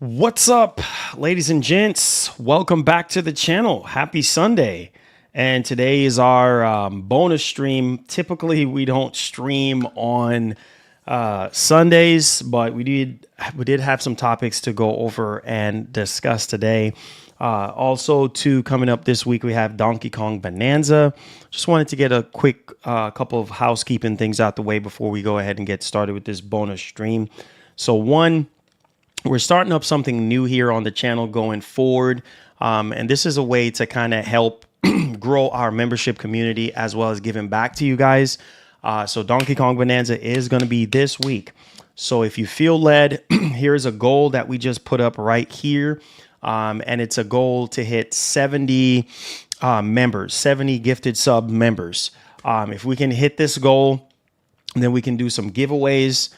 What's up, ladies and gents? Welcome back to the channel. Happy Sunday. And today is our bonus stream. Typically, we don't stream on Sundays, but we did have some topics to go over and discuss today. Also, coming up this week, we have Donkey Kong Bonanza. Just wanted to get a quick couple of housekeeping things out the way before we go ahead and get started with this bonus stream. So one, we're starting up something new here on the channel going forward. And this is a way to kind of help grow our membership community as well as giving back to you guys. So Donkey Kong Bonanza is going to be this week. So if you feel led, here's a goal that we just put up right here. And it's a goal to hit 70 members, 70 gifted sub members. If we can hit this goal, then we can do some giveaways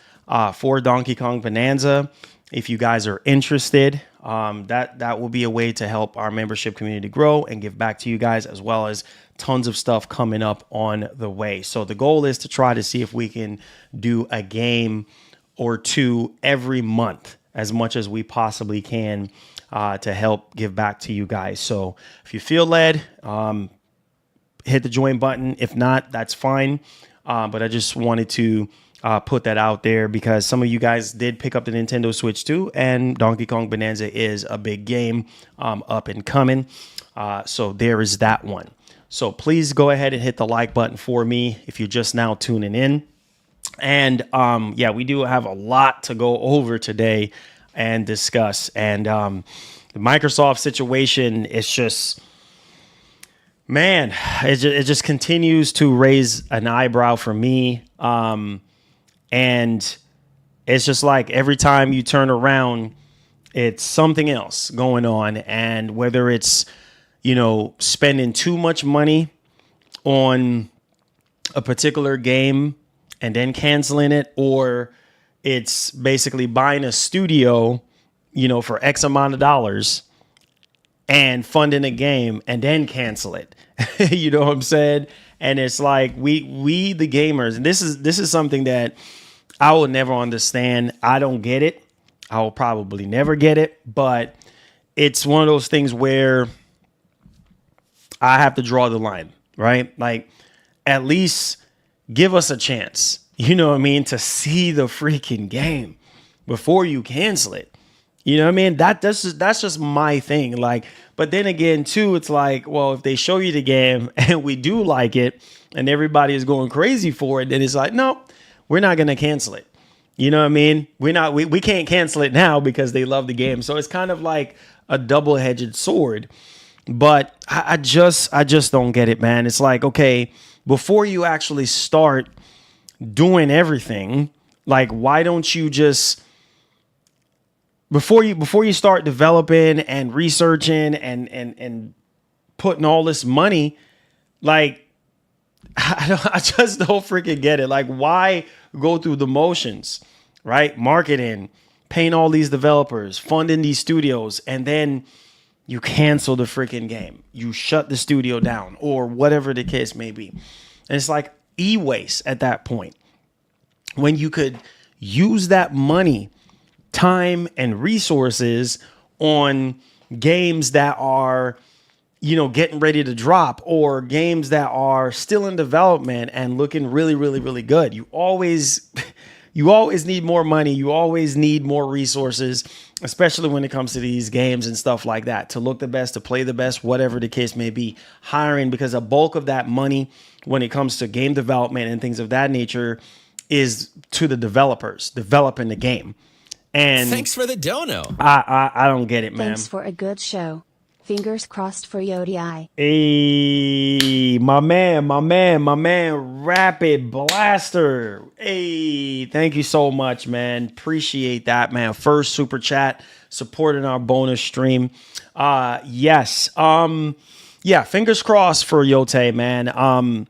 for Donkey Kong Bonanza. If you guys are interested, that will be a way to help our membership community grow and give back to you guys, as well as tons of stuff coming up on the way. So the goal is to try to see if we can do a game or two every month, as much as we possibly can, to help give back to you guys. So if you feel led, hit the join button. If not, that's fine. But I just wanted to put that out there because some of you guys did pick up the Nintendo Switch 2, and Donkey Kong Bonanza is a big game up and coming. So there is that one. So please go ahead and hit the like button for me if you're just now tuning in. And yeah, we do have a lot to go over today and discuss. And the Microsoft situation is just, man, it just continues to raise an eyebrow for me. And it's just like every time you turn around, it's something else going on. And whether it's, spending too much money on a particular game and then canceling it, or it's basically buying a studio, for X amount of dollars and funding a game and then cancel it. You know what I'm saying? And it's like we the gamers, and this is something that I will never understand. I don't get it. I will probably never get it, but it's one of those things where I have to draw the line, right? Like, at least give us a chance, you know what I mean, to see the freaking game before you cancel it. You know what I mean? That's just my thing. Like, but then again, too, it's like, well, if they show you the game and we do like it and everybody is going crazy for it, then it's like, no, we're not going to cancel it. You know what I mean? We can't cancel it now because they love the game. So it's kind of like a double-edged sword. But I just don't get it, man. It's like, okay, before you actually start doing everything, like, why don't you just, before you start developing and researching and putting all this money, like, I just don't freaking get it. Like, why go through the motions, right? Marketing, paying all these developers, funding these studios, and then you cancel the freaking game. You shut the studio down, or whatever the case may be. And it's like e-waste at that point, when you could use that money, time, and resources on games that are, getting ready to drop, or games that are still in development and looking really, really, really good. You always need more money. You always need more resources, especially when it comes to these games and stuff like that, to look the best, to play the best, whatever the case may be. Hiring, because a bulk of that money when it comes to game development and things of that nature is to the developers developing the game. And thanks for the dono. I don't get it, man. Thanks for a good show. Fingers crossed for Yodi. Hey, my man, Rapid Blaster. Hey, thank you so much, man. Appreciate that, man. First super chat supporting our bonus stream. Yes. Yeah, fingers crossed for Yote, man.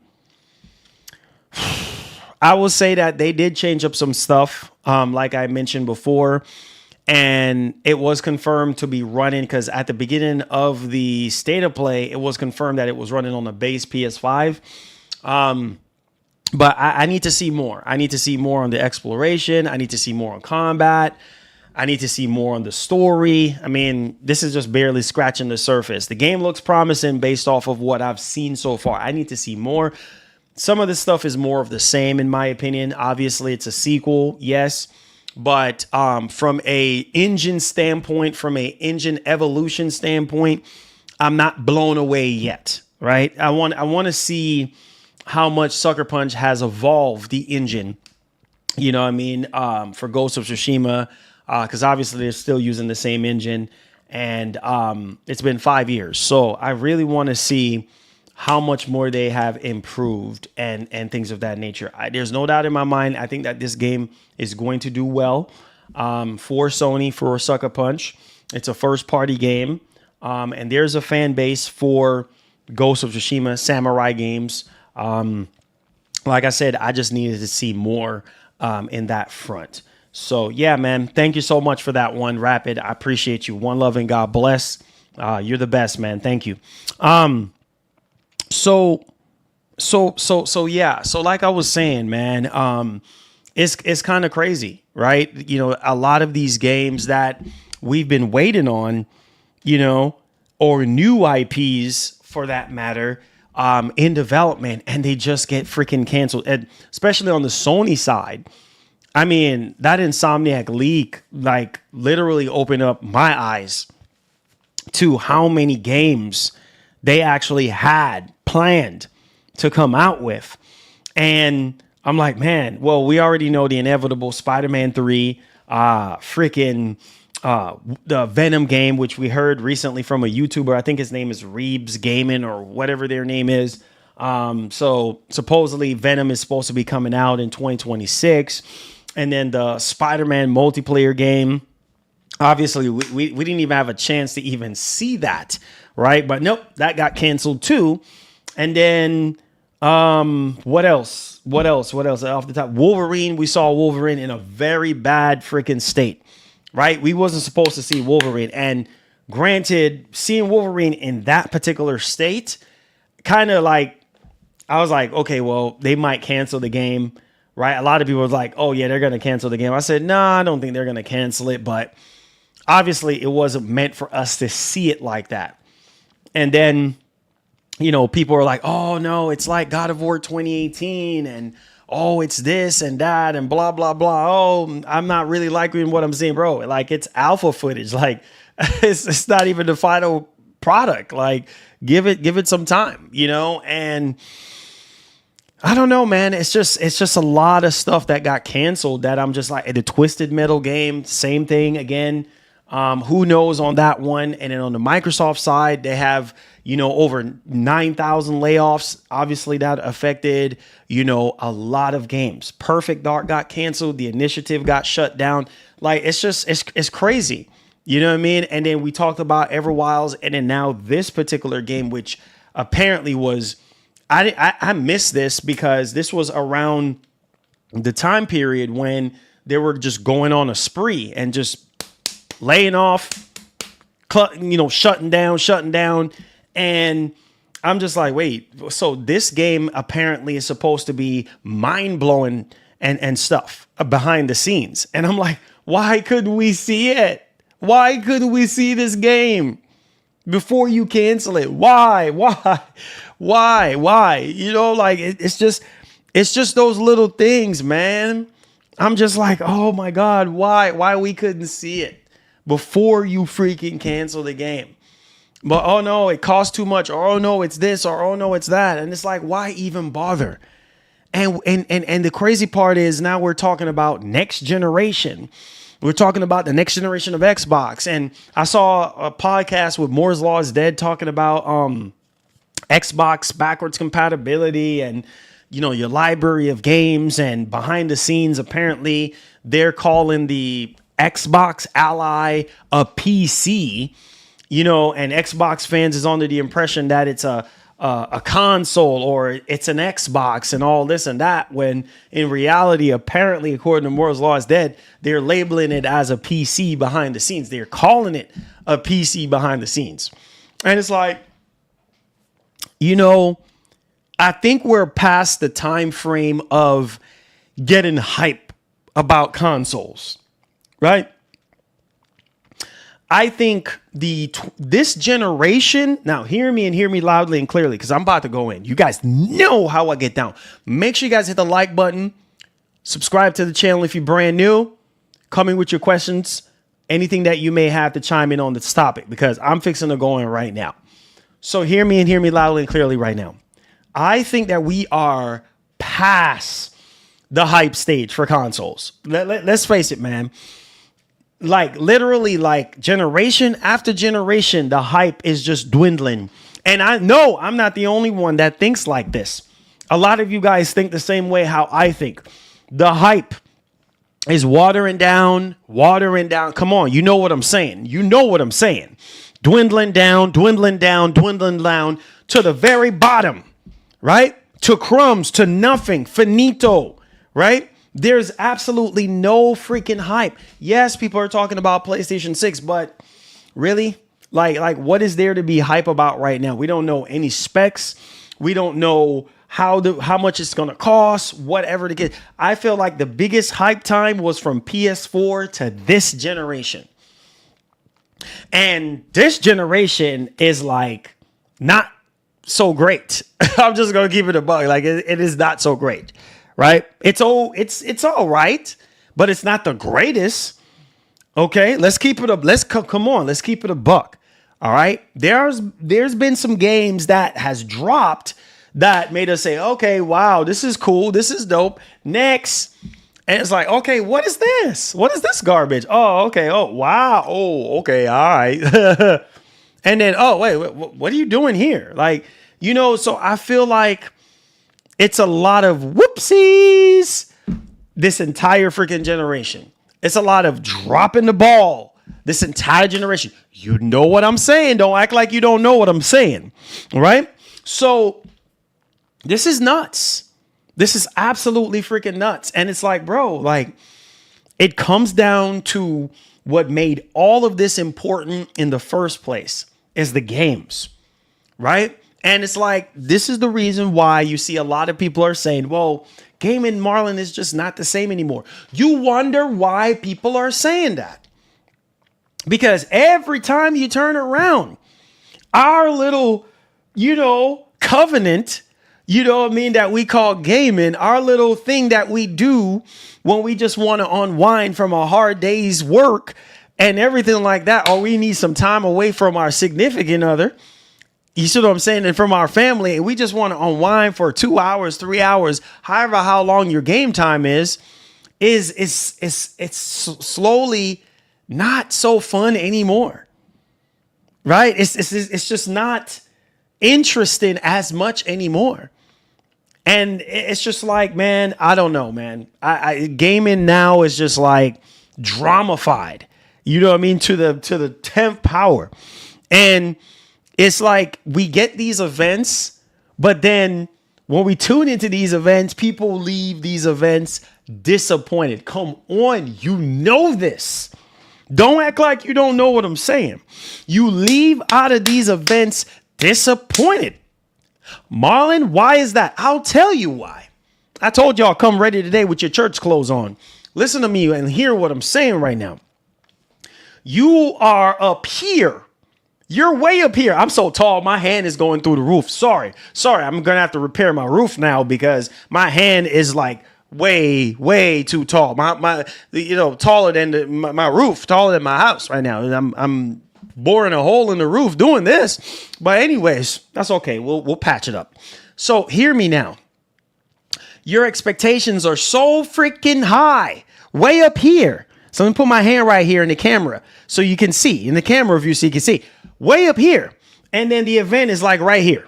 I will say that they did change up some stuff, like I mentioned before. And it was confirmed to be running, because at the beginning of the state of play, it was confirmed that it was running on the base PS5. But I need to see more. I need to see more on the exploration. I need to see more on combat. I need to see more on the story. I mean, this is just barely scratching the surface. The game looks promising based off of what I've seen so far. I need to see more. Some of this stuff is more of the same, in my opinion. Obviously, it's a sequel, yes. But from a engine standpoint, from a engine evolution standpoint, I'm not blown away yet, right? I want to see how much Sucker Punch has evolved the engine, you know what I mean, for Ghost of Tsushima, because obviously they're still using the same engine, and it's been 5 years. So I really want to see how much more they have improved and things of that nature. There's no doubt in my mind. I think that this game is going to do well for Sony, for Sucker Punch. It's a first party game. And there's a fan base for Ghost of Tsushima, samurai games. Like I said, I just needed to see more in that front. So yeah, man, thank you so much for that one, Rapid. I appreciate you. One love and God bless. You're the best, man. Thank you. So yeah. So like I was saying, man, it's kind of crazy, right? You know, a lot of these games that we've been waiting on, you know, or new IPs for that matter, in development, and they just get freaking canceled. And especially on the Sony side, I mean, that Insomniac leak, like, literally opened up my eyes to how many games they actually had planned to come out with. And I'm like, man, well, we already know the inevitable Spider-Man 3, freaking the Venom game, which we heard recently from a YouTuber. I think his name is Reebs Gaming or whatever their name is. So supposedly Venom is supposed to be coming out in 2026. And then the Spider-Man multiplayer game. Obviously, we didn't even have a chance to even see that, right? But nope, that got canceled too. And then what else? Off the top, Wolverine. We saw Wolverine in a very bad freaking state, right? We wasn't supposed to see Wolverine. And granted, seeing Wolverine in that particular state, kind of like, I was like, okay, well, they might cancel the game, right? A lot of people were like, oh yeah, they're going to cancel the game. I said, no, I don't think they're going to cancel it. But obviously it wasn't meant for us to see it like that. And then, you know, people are like, oh no, it's like God of War 2018 and oh, it's this and that and blah, blah, blah. Oh, I'm not really liking what I'm seeing, bro. Like, it's alpha footage. Like, it's not even the final product. Like, give it some time, you know? And I don't know, man. It's just a lot of stuff that got canceled that I'm just like, the Twisted Metal game, same thing again. Who knows on that one? And then on the Microsoft side, they have, you know, over 9,000 layoffs. Obviously that affected, you know, a lot of games. Perfect Dark got canceled. The Initiative got shut down. Like, it's crazy. You know what I mean? And then we talked about Everwilds, and then now this particular game, which apparently was, I missed this because this was around the time period when they were just going on a spree and just laying off, you know, shutting down. And I'm just like, wait, so this game apparently is supposed to be mind blowing and stuff behind the scenes. And I'm like, why couldn't we see it? Why couldn't we see this game before you cancel it? Why? You know, like, it's just those little things, man. I'm just like, oh my God, why we couldn't see it before you freaking cancel the game? But oh no, it costs too much, or oh no, it's this, or oh no, it's that. And it's like, why even bother? And the crazy part is now we're talking about next generation. We're talking about the next generation of Xbox. And I saw a podcast with Moore's Law is Dead talking about Xbox backwards compatibility and, you know, your library of games. And behind the scenes, apparently they're calling the Xbox Ally a PC, you know, and Xbox fans is under the impression that it's a console or it's an Xbox and all this and that, when in reality, apparently, according to Moore's Law is Dead, they're labeling it as a PC behind the scenes. They're calling it a PC behind the scenes. And it's like, you know, I think we're past the time frame of getting hype about consoles, right? I think this generation, now hear me and hear me loudly and clearly, because I'm about to go in. You guys know how I get down. Make sure you guys hit the like button. Subscribe to the channel if you're brand new. Coming with your questions. Anything that you may have to chime in on this topic, because I'm fixing to go in right now. So hear me and hear me loudly and clearly right now. I think that we are past the hype stage for consoles. Let's face it, man. Like literally, like generation after generation, the hype is just dwindling. And I know I'm not the only one that thinks like this. A lot of you guys think the same way how I think. The hype is watering down. Come on, you know what I'm saying. Dwindling down to the very bottom, right? To crumbs, to nothing, finito, right? There's absolutely no freaking hype. Yes, people are talking about PlayStation 6, but really, like what is there to be hype about right now? We don't know any specs. We don't know how much it's going to cost, whatever to get. I feel like the biggest hype time was from PS4 to this generation. And this generation is like not so great. I'm just going to keep it a buck. Like it is not so great. Right? It's all right, but it's not the greatest. Okay, let's keep it up. Come on, let's keep it a buck. All right. There's been some games that has dropped that made us say, okay, wow, this is cool, this is dope. Next, and it's like, okay, what is this? What is this garbage? Oh, okay. Oh, wow. Oh, okay. All right. And then, oh, wait, what are you doing here? Like, so I feel like it's a lot of whoopsies this entire freaking generation. It's a lot of dropping the ball this entire generation. You know what I'm saying. Don't act like you don't know what I'm saying. All right. So this is nuts. This is absolutely freaking nuts. And it's like, bro, like it comes down to what made all of this important in the first place is the games. Right. And it's like, this is the reason why you see a lot of people are saying, well, gaming, Marlon, is just not the same anymore. You wonder why people are saying that. Because every time you turn around, our little, covenant, that we call gaming, our little thing that we do when we just want to unwind from a hard day's work and everything like that, or we need some time away from our significant other. You see what I'm saying? And from our family, we just want to unwind for 2 hours, 3 hours, however, how long your game time is slowly not so fun anymore. Right? It's just not interesting as much anymore. And it's just like, man, I don't know, man. Gaming now is just like dramified. You know what I mean? To the 10th power. And it's like we get these events, but then when we tune into these events, people leave these events disappointed. Come on, you know this. Don't act like you don't know what I'm saying. You leave out of these events disappointed. Marlon, why is that? I'll tell you why. I told y'all come ready today with your church clothes on. Listen to me and hear what I'm saying right now. You are up here. You're way up here. I'm so tall. My hand is going through the roof. Sorry. I'm going to have to repair my roof now because my hand is like way too tall. My taller than my roof, taller than my house right now. And I'm boring a hole in the roof doing this. But anyways, that's okay. We'll patch it up. So hear me now. Your expectations are so freaking high, way up here. So let me put my hand right here in the camera so you can see in the camera view so you can see way up here. And then the event is like right here.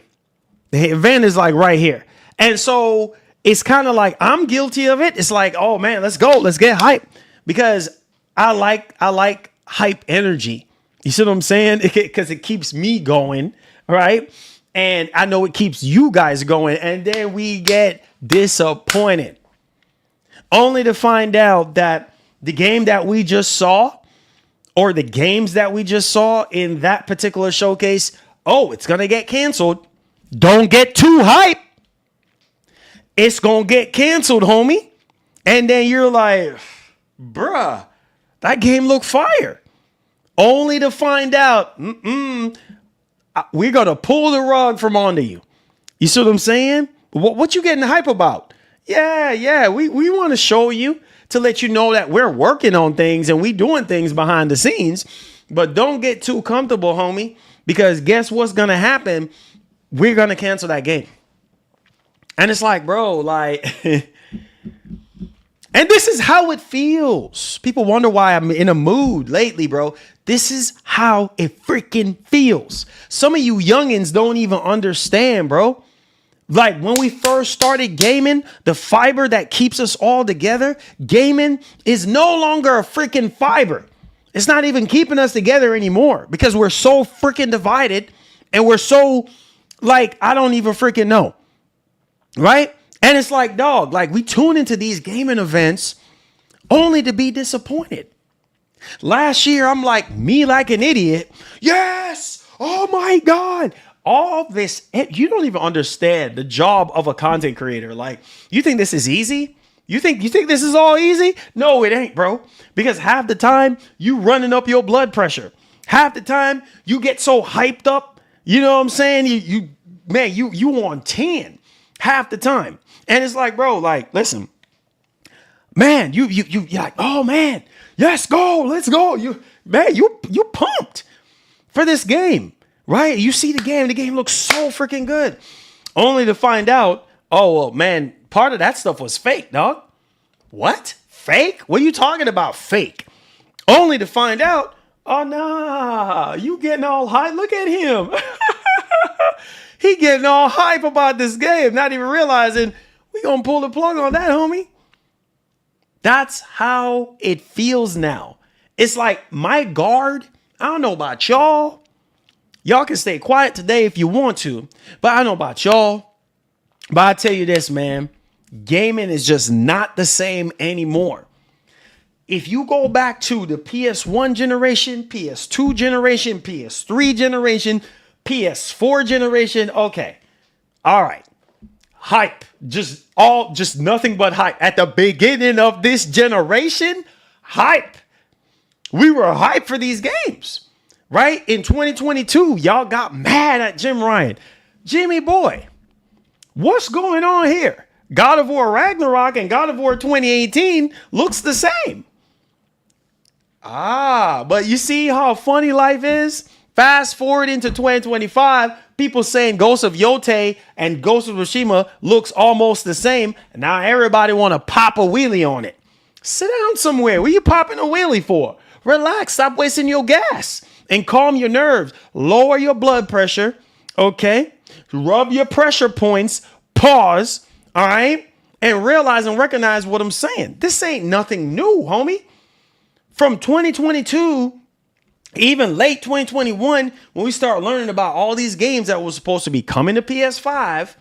The event is like right here. And so it's kind of like I'm guilty of it. It's like, oh man, let's go. Let's get hype because I like hype energy. You see what I'm saying? Because it keeps me going. Right. And I know it keeps you guys going. And then we get disappointed only to find out that the game that we just saw or the games that we just saw in that particular showcase, oh, it's going to get canceled. Don't get too hype. It's going to get canceled, homie. And then you're like, bruh, that game looked fire. only to find out we're going to pull the rug from under you. You see what I'm saying? What you getting hype about? Yeah. We want to show you to let you know that we're working on things and we doing things behind the scenes. But don't get too comfortable, homie, because guess what's going to happen? We're going to cancel that game. And it's like, bro, like, and this is how it feels. People wonder why I'm in a mood lately, bro. This is how it freaking feels. Some of you youngins don't even understand, bro. Like when we first started gaming, the fiber that keeps us all together, gaming is no longer a freaking fiber. It's not even keeping us together anymore because we're so freaking divided and we're so like, I don't even freaking know. Right? And it's like, dog, like we tune into these gaming events only to be disappointed. Last year, I'm like me like an idiot. Yes. Oh my God. All this, you don't even understand the job of a content creator. Like, you think this is easy? You think this is all easy? No, it ain't, bro. Because half the time you running up your blood pressure. Half the time you get so hyped up. You know what I'm saying? You on 10 half the time. And it's like, bro, like, listen, man, you're like, oh man, yes, let's go. You pumped for this game. Right? You see the game looks so freaking good. Only to find out, oh, well, man, part of that stuff was fake, dog. What? Fake? What are you talking about? Fake. Only to find out, oh, nah, you getting all hype. Look at him. He getting all hype about this game, not even realizing we gonna pull the plug on that, homie. That's how it feels now. It's like my guard, I don't know about y'all. Y'all can stay quiet today if you want to, but I don't know about y'all. But I tell you this, man, gaming is just not the same anymore. If you go back to the PS1 generation, PS2 generation, PS3 generation, PS4 generation, okay, all right, hype, just nothing but hype. At the beginning of this generation, hype. We were hyped for these games. Right? In 2022, y'all got mad at Jim Ryan. Jimmy boy, what's going on here? God of War Ragnarok and God of War 2018 looks the same. But you see how funny life is? Fast forward into 2025, people saying Ghost of Yotei and Ghost of Tsushima looks almost the same. And now everybody want to pop a wheelie on it. Sit down somewhere. What are you popping a wheelie for? Relax. Stop wasting your gas. And calm your nerves, lower your blood pressure, okay? Rub your pressure points, pause, all right? And realize and recognize what I'm saying. This ain't nothing new, homie. From 2022, even late 2021, when we start learning about all these games that were supposed to be coming to PS5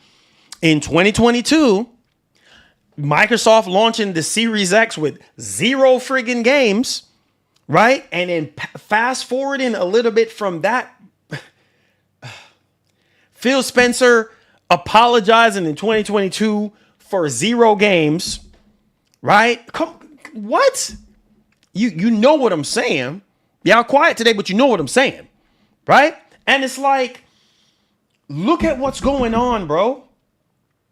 in 2022, Microsoft launching the Series X with 0 friggin' games, right? And then fast forwarding a little bit from that, Phil Spencer apologizing in 2022 for 0 games, right? What? You know what I'm saying. Y'all quiet today, but you know what I'm saying, right? And it's like, look at what's going on, bro.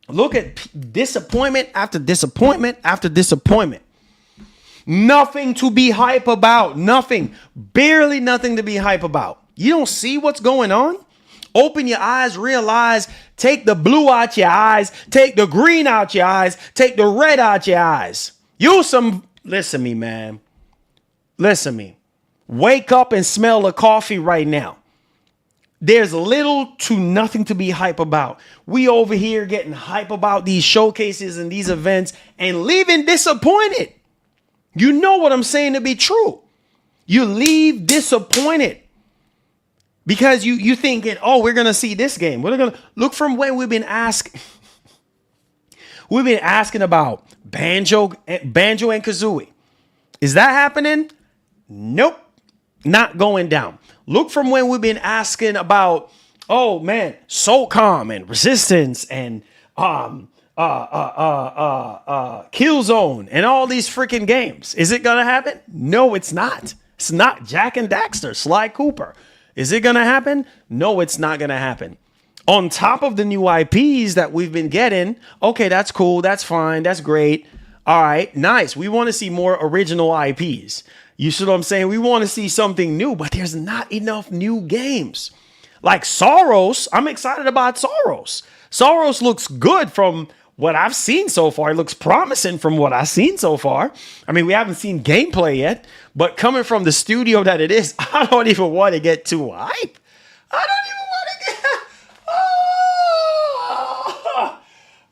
Look at disappointment after disappointment after disappointment. Nothing to be hype about. Nothing. Barely nothing to be hype about. You don't see what's going on? Open your eyes, realize, take the blue out your eyes, take the green out your eyes, take the red out your eyes. Listen to me, man. Listen to me. Wake up and smell the coffee right now. There's little to nothing to be hype about. We over here getting hype about these showcases and these events and leaving disappointed. You know what I'm saying to be true. You leave disappointed because you thinking, oh, we're going to see this game. We're going to look from when we've been asking. We've been asking about Banjo and Kazooie. Is that happening? Nope. Not going down. Look from when we've been asking about, oh man, SOCOM and Resistance and Killzone and all these freaking games. Is it gonna happen? No, it's not. It's not Jack and Daxter, Sly Cooper. Is it going to happen? No, it's not going to happen. On top of the new IPs that we've been getting, okay, that's cool. That's fine. That's great. All right, nice. We want to see more original IPs. You see what I'm saying? We want to see something new, but there's not enough new games. Like Soros, I'm excited about Soros. Soros looks good from what I've seen so far. It looks promising from what I've seen so far. I mean, we haven't seen gameplay yet, but coming from the studio that it is, I don't even want to get too hype. I don't even want to get...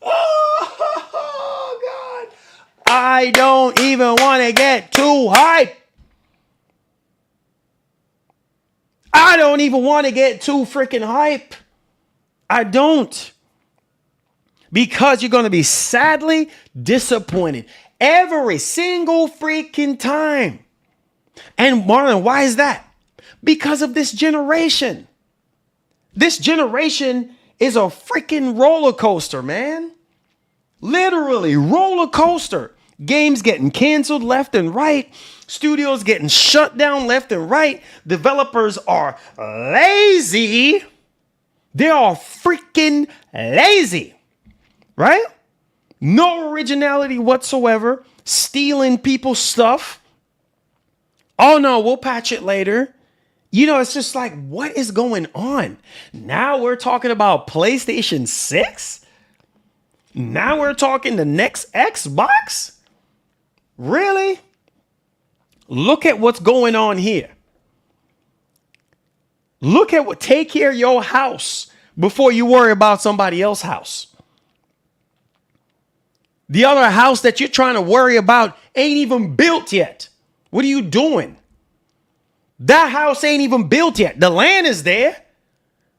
Oh, God. I don't even want to get too hype. I don't even want to get too freaking hype. I don't. Because you're going to be sadly disappointed every single freaking time. And Marlon, why is that? Because of this generation. This generation is a freaking roller coaster, man. Literally roller coaster. Games getting canceled left and right. Studios getting shut down left and right. Developers are lazy. They are freaking lazy. Right? No originality whatsoever. Stealing people's stuff. Oh no, we'll patch it later. You know, it's just like, what is going on? Now we're talking about PlayStation 6? Now we're talking the next Xbox? Really? Look at what's going on here. Look at what, take care of your house before you worry about somebody else's house. The other house that you're trying to worry about ain't even built yet. What are you doing? That house ain't even built yet. The land is there.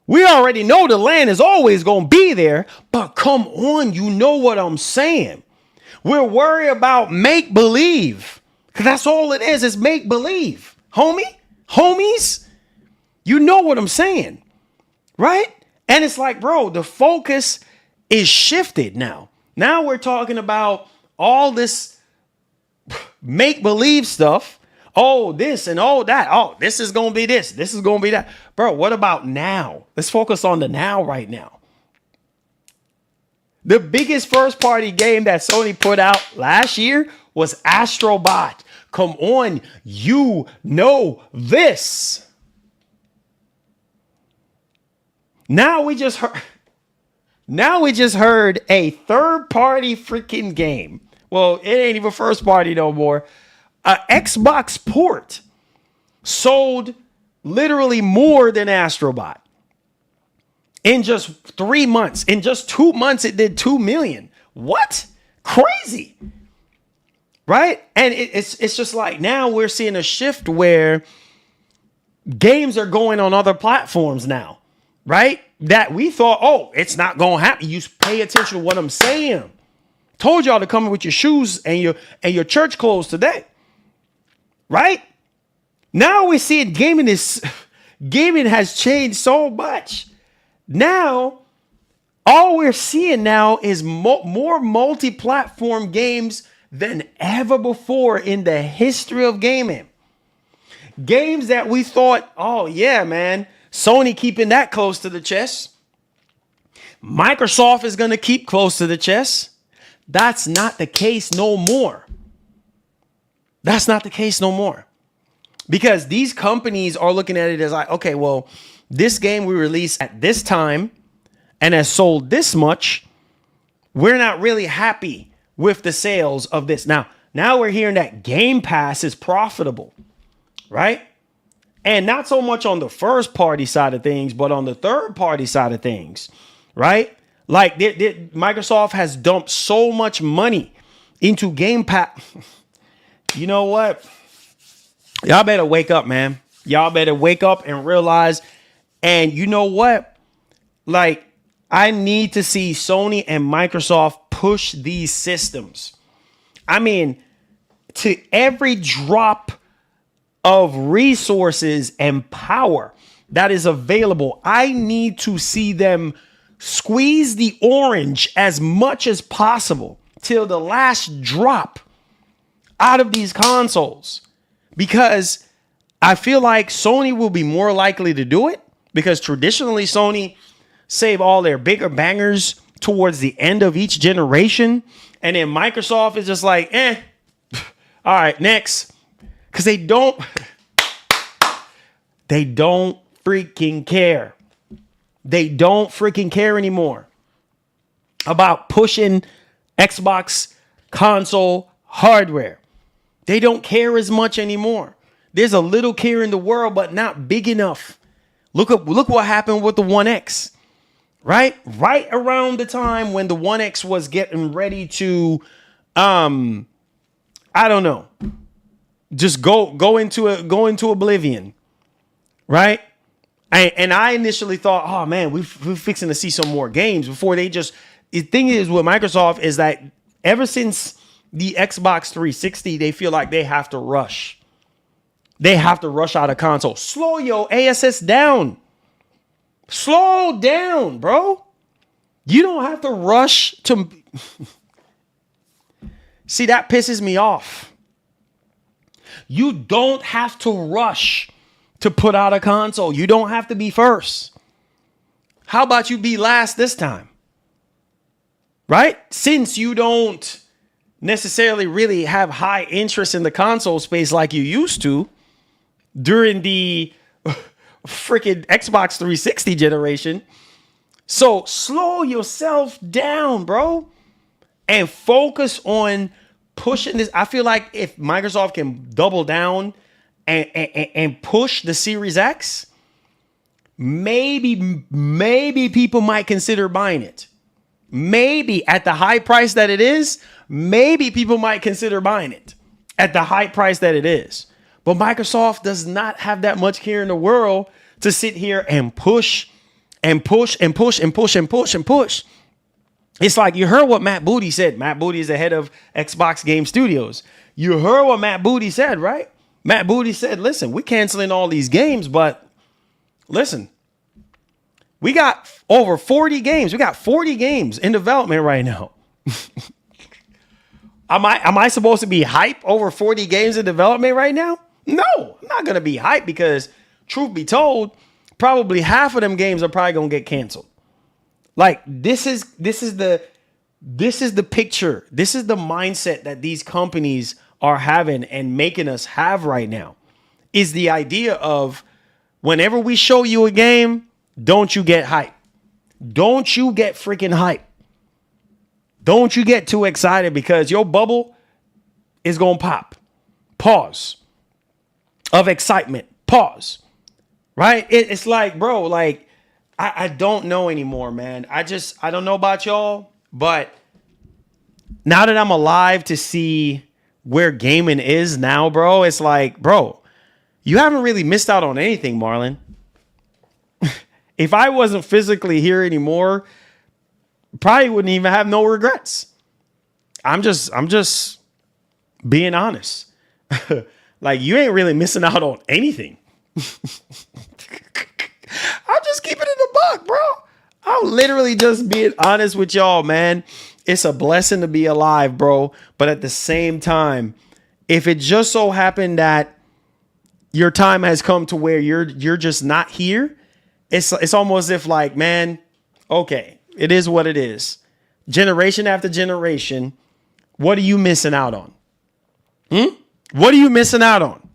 We already know the land is always going to be there. But come on, you know what I'm saying. We're worried about make-believe. Because that's all it is make-believe. Homies, you know what I'm saying. Right? And it's like, bro, the focus is shifted now. Now we're talking about all this make-believe stuff. Oh, this and all that. Oh, this is going to be this. This is going to be that. Bro, what about now? Let's focus on the now right now. The biggest first-party game that Sony put out last year was Astro Bot. Come on, you know this. Now we just heard a third-party freaking game. Well, it ain't even first-party no more. An Xbox port sold literally more than Astrobot. In just 3 months. In just 2 months, it did 2 million. What? Crazy. Right? And it's just like now we're seeing a shift where games are going on other platforms now. Right? That we thought, oh, it's not going to happen. You pay attention to what I'm saying. Told y'all to come in with your shoes and your church clothes today. Right? Now we see it. Gaming has changed so much. Now, all we're seeing now is more multi-platform games than ever before in the history of gaming. Games that we thought, oh yeah, man, Sony keeping that close to the chest. Microsoft is going to keep close to the chest. That's not the case no more. That's not the case no more. Because these companies are looking at it as like, okay, well, this game we released at this time and has sold this much. We're not really happy with the sales of this. Now we're hearing that Game Pass is profitable, right? And not so much on the first party side of things, but on the third party side of things, right? Like Microsoft has dumped so much money into Game Pass. You know what? Y'all better wake up, man. Y'all better wake up and realize. And you know what? Like, I need to see Sony and Microsoft push these systems. I mean, to every drop of resources and power that is available, I need to see them squeeze the orange as much as possible till the last drop out of these consoles. Because I feel like Sony will be more likely to do it because traditionally Sony save all their bigger bangers towards the end of each generation. And then Microsoft is just like, all right, next. Because they don't freaking care. They don't freaking care anymore about pushing Xbox console hardware. They don't care as much anymore. There's a little care in the world, but not big enough. Look what happened with the One X, right? Right around the time when the One X was getting ready to, I don't know, just go into oblivion, right? And I initially thought, oh man, we're fixing to see some more games before they just. The thing is with Microsoft is that ever since the Xbox 360, they feel like they have to rush. They have to rush out of console. Slow your ASS down. Slow down, bro. You don't have to rush to. See, that pisses me off. You don't have to rush to put out a console. You don't have to be first. How about you be last this time? Right? Since you don't necessarily really have high interest in the console space like you used to during the freaking Xbox 360 generation. So slow yourself down, bro, and focus on pushing this. I feel like if Microsoft can double down and push the Series X, maybe people might consider buying it. Maybe at the high price that it is, maybe people might consider buying it at the high price that it is. But Microsoft does not have that much care in the world to sit here and push and push and push and push and push and push. It's like you heard what Matt Booty said. Matt Booty is the head of Xbox Game Studios. You heard what Matt Booty said, right? Matt Booty said, listen, we're canceling all these games, but listen, we got over 40 games. We got 40 games in development right now. Am I supposed to be hype over 40 games in development right now? No, I'm not going to be hype because truth be told, probably half of them games are probably going to get canceled. Like this is the picture. This is the mindset that these companies are having and making us have right now. Is the idea of whenever we show you a game, don't you get hype. Don't you get freaking hype. Don't you get too excited because your bubble is going to pop. Pause. Of excitement. Pause. Right? It's like, bro, like, I don't know anymore, man. I don't know about y'all, but now that I'm alive to see where gaming is now, bro, it's like, bro, you haven't really missed out on anything, Marlon. If I wasn't physically here anymore, probably wouldn't even have no regrets. I'm just being honest. Like, you ain't really missing out on anything. I'm just keeping it a buck, bro. I'm literally just being honest with y'all, man. It's a blessing to be alive, bro. But at the same time, if it just so happened that your time has come to where you're just not here, it's almost as if like, man, okay, it is what it is. Generation after generation, what are you missing out on? What are you missing out on?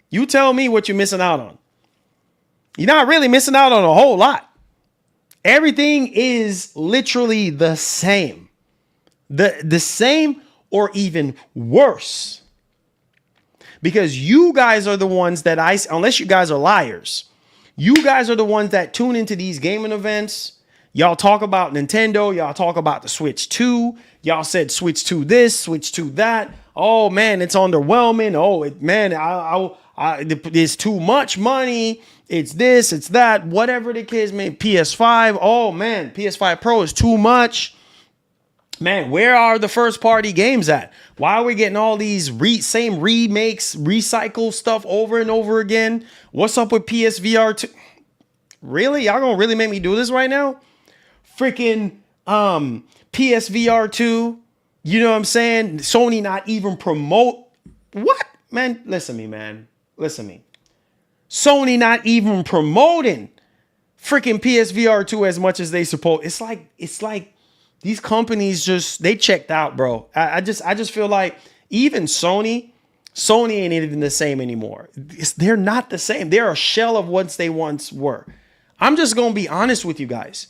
You tell me what you're missing out on. You're not really missing out on a whole lot. Everything is literally the same. The same or even worse. Because you guys are the ones that unless you guys are liars, you guys are the ones that tune into these gaming events. Y'all talk about Nintendo. Y'all talk about the Switch 2. Y'all said Switch 2 this, Switch 2 that. Oh, man, it's underwhelming. Oh, it's too much money. It's this, it's that, whatever the case may be. PS5. Oh, man, PS5 Pro is too much. Man, where are the first party games at? Why are we getting all these same remakes, recycle stuff over and over again? What's up with PSVR 2? Really? Y'all gonna really make me do this right now? Freaking PSVR 2. You know what I'm saying? Sony not even promote. What? Man, listen to me, man. Listen to me. Sony not even promoting freaking PSVR 2 as much as they suppose. It's like these companies they checked out, bro. I just feel like even Sony ain't even the same anymore. They're not the same. They're a shell of what they once were. I'm just going to be honest with you guys.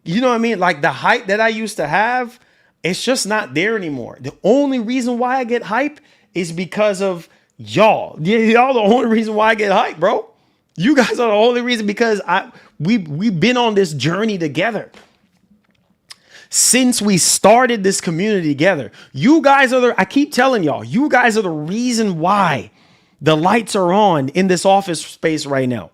You know what I mean? Like the hype that I used to have, it's just not there anymore. The only reason why I get hype is because of y'all. Y'all the only reason why I get hype, bro. You guys are the only reason, because we've been on this journey together. Since we started this community together, you guys I keep telling y'all, you guys are the reason why the lights are on in this office space right now.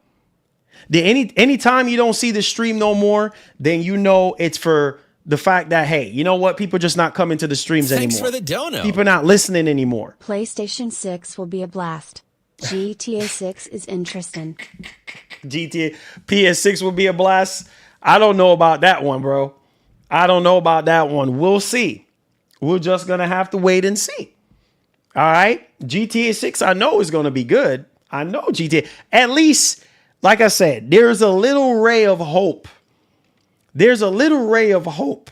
Anytime you don't see the stream no more, then you know it's for the fact that, hey, you know what? People are just not coming to the streams anymore. Thanks for the dono. People are not listening anymore. PlayStation 6 will be a blast. GTA 6 is interesting. PS6 will be a blast. I don't know about that one, bro. I don't know about that one. We'll see. We're just going to have to wait and see. All right. GTA 6, I know is going to be good. I know GTA. At least, like I said, there's a little ray of hope. There's a little ray of hope.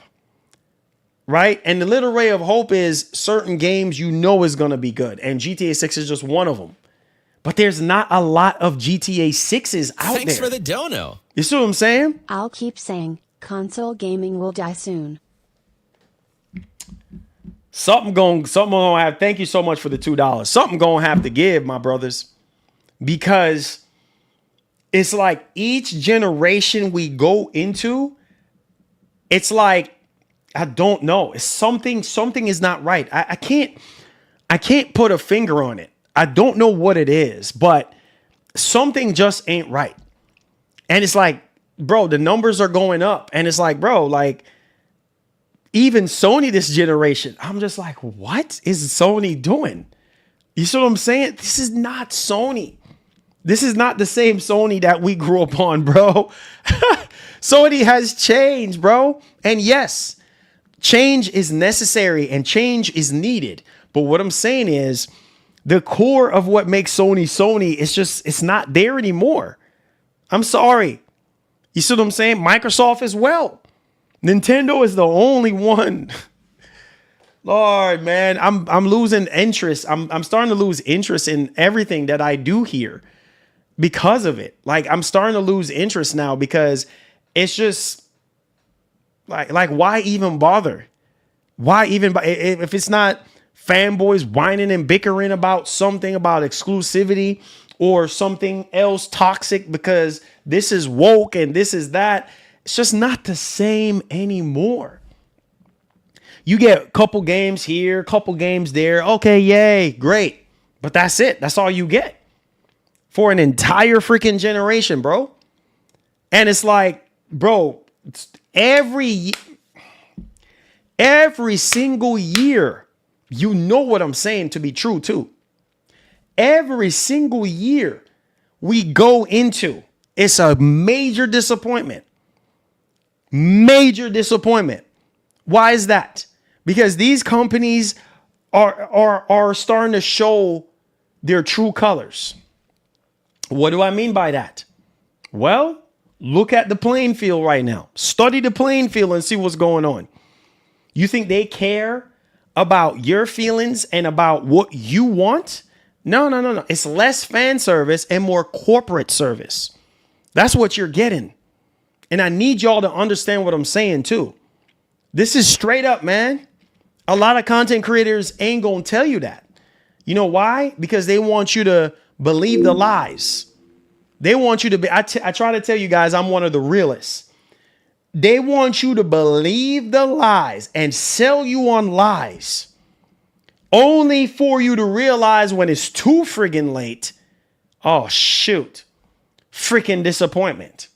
Right? And the little ray of hope is certain games you know is going to be good. And GTA 6 is just one of them. But there's not a lot of GTA 6s out there. Thanks for the dono. You see what I'm saying? I'll keep saying, console gaming will die soon. Something gonna have. Thank you so much for the $2. Something gonna have to give, my brothers, because it's like each generation we go into, it's like, I don't know. It's something is not right. I can't put a finger on it. I don't know what it is, but something just ain't right. And it's like, bro, the numbers are going up. And it's like, bro, like even Sony this generation, I'm just like, what is Sony doing? You see what I'm saying? This is not Sony. This is not the same Sony that we grew up on, bro. Sony has changed, bro. And yes, change is necessary and change is needed. But what I'm saying is the core of what makes Sony, it's not there anymore. I'm sorry. You see what I'm saying? Microsoft as well. Nintendo is the only one. Lord, man, I'm losing interest. I'm starting to lose interest in everything that I do here because of it. Like I'm starting to lose interest now because it's just like why even bother? Why even if it's not fanboys whining and bickering about something about exclusivity or something else toxic because this is woke and this is that. It's just not the same anymore. You get a couple games here, couple games there. Okay, yay, great. But that's it. That's all you get for an entire freaking generation, bro. And it's like, bro, every single year, you know what I'm saying to be true too. Every single year we go into, it's a major disappointment. Major disappointment. Why is that? Because these companies are starting to show their true colors. What do I mean by that? Well, look at the playing field right now. Study the playing field and see what's going on. You think they care about your feelings and about what you want? No. It's less fan service and more corporate service. That's what you're getting. And I need y'all to understand what I'm saying too. This is straight up, man. A lot of content creators ain't gonna tell you that. You know why? Because they want you to believe the lies. They want you to be, I try to tell you guys, I'm one of the realists. They want you to believe the lies and sell you on lies only for you to realize when it's too friggin' late. Oh, shoot. Freaking disappointment.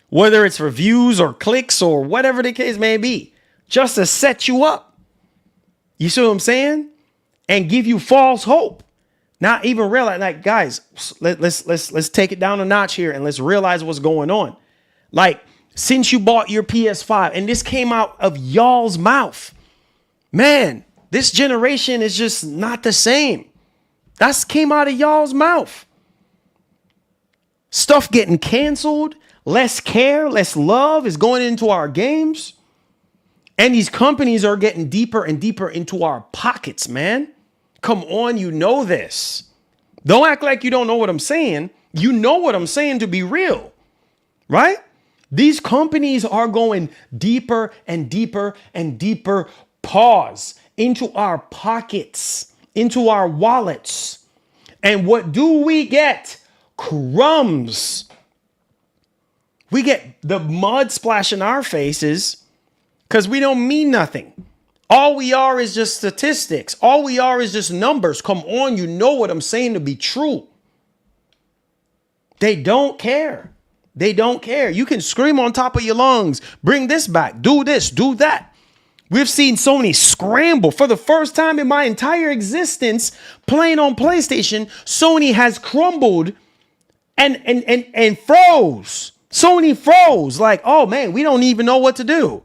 Whether it's for views or clicks or whatever the case may be, just to set you up. You see what I'm saying? And give you false hope. Not even realize, like, guys, let's take it down a notch here and let's realize what's going on. Like, since you bought your PS5 and this came out of y'all's mouth, man, this generation is just not the same. That came out of y'all's mouth. Stuff getting canceled, less care, less love is going into our games. And these companies are getting deeper and deeper into our pockets, man. Come on, you know this. Don't act like you don't know what I'm saying. You know what I'm saying to be real, right? These companies are going deeper and deeper and deeper, pause, into our pockets, into our wallets. And what do we get? Crumbs. We get the mud splash in our faces because we don't mean nothing. All we are is just statistics. All we are is just numbers. Come on, you know what I'm saying to be true. They don't care. They don't care. You can scream on top of your lungs, bring this back, do this, do that. We've seen Sony scramble for the first time in my entire existence playing on PlayStation. Sony has crumbled and froze. Sony froze like, oh man, we don't even know what to do.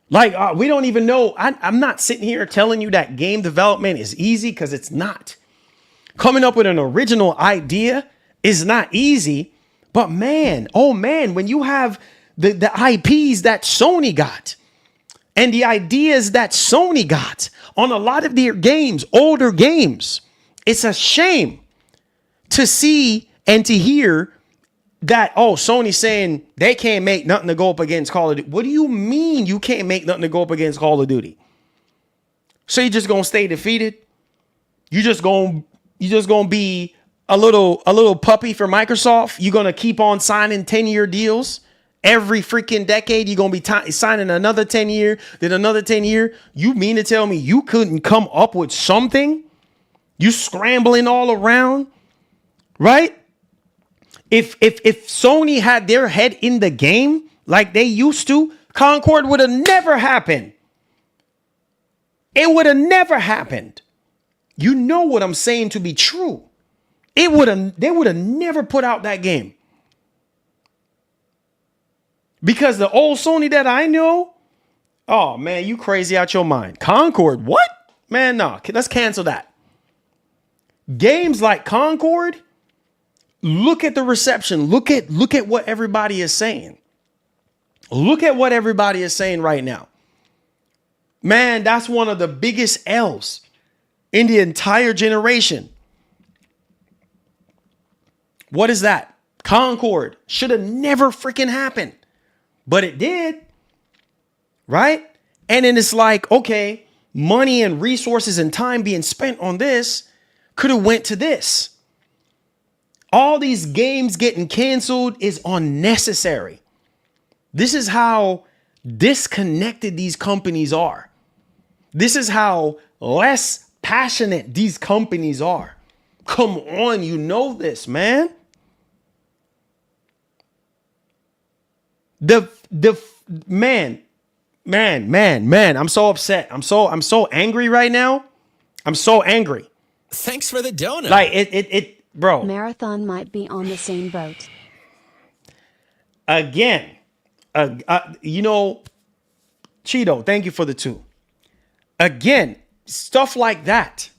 Like, we don't even know. I'm not sitting here telling you that game development is easy because it's not. Coming up with an original idea is not easy. But man, oh man, when you have the IPs that Sony got and the ideas that Sony got on a lot of their games, older games, it's a shame to see and to hear that, oh, Sony's saying they can't make nothing to go up against Call of Duty. What do you mean you can't make nothing to go up against Call of Duty? So you just gonna stay defeated? You just gonna be a little puppy for Microsoft? You're gonna keep on signing 10-year deals every freaking decade? You're gonna be signing another 10-year, then another 10-year? You mean to tell me you couldn't come up with something? You scrambling all around, right? If Sony had their head in the game like they used to, Concord would have never happened. It would have never happened. You know what I'm saying to be true. They would have never put out that game. Because the old Sony that I know, oh man, you crazy out your mind. Concord, what? Man, no, let's cancel that. Games like Concord, look at the reception. Look at what everybody is saying. Look at what everybody is saying right now. Man, that's one of the biggest L's in the entire generation. What is that? Concord should have never freaking happened, but it did. Right? And then it's like, okay, money and resources and time being spent on this could have went to this. All these games getting canceled is unnecessary. This is how disconnected these companies are. This is how less passionate these companies are. Come on, you know this, man. Man, I'm so upset. I'm so angry right now. I'm so angry. Thanks for the donut. Like bro. Marathon might be on the same boat. Again, Cheeto, thank you for the 2. Again, stuff like that.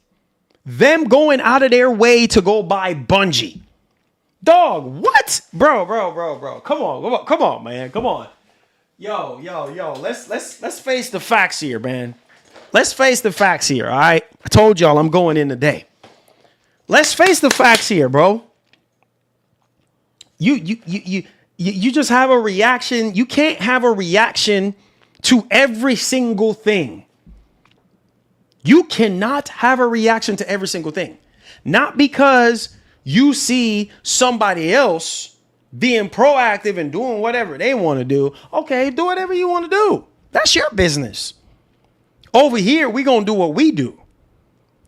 Them going out of their way to go buy Bungie. Dog, what? Bro. Come on, man. Come on. Yo. Let's face the facts here, man. Let's face the facts here, all right? I told y'all I'm going in today. Let's face the facts here, bro. You just have a reaction. You can't have a reaction to every single thing. You cannot have a reaction to every single thing. Not because you see somebody else being proactive and doing whatever they want to do. Okay, do whatever you want to do. That's your business. Over here, we're going to do what we do.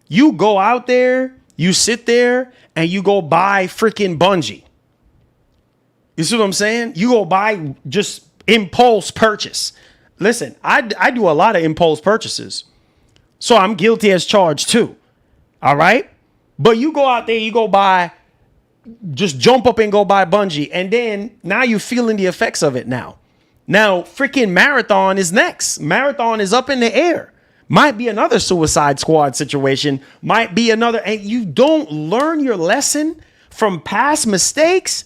You go out there, you sit there, and you go buy freaking Bungie. You see what I'm saying? You go buy just impulse purchase. Listen, I do a lot of impulse purchases. So I'm guilty as charged too. All right? But you go out there, you go buy, just jump up and go buy Bungie. And then now you're feeling the effects of it now. Now, freaking Marathon is next. Marathon is up in the air. Might be another Suicide Squad situation. Might be another. And you don't learn your lesson from past mistakes.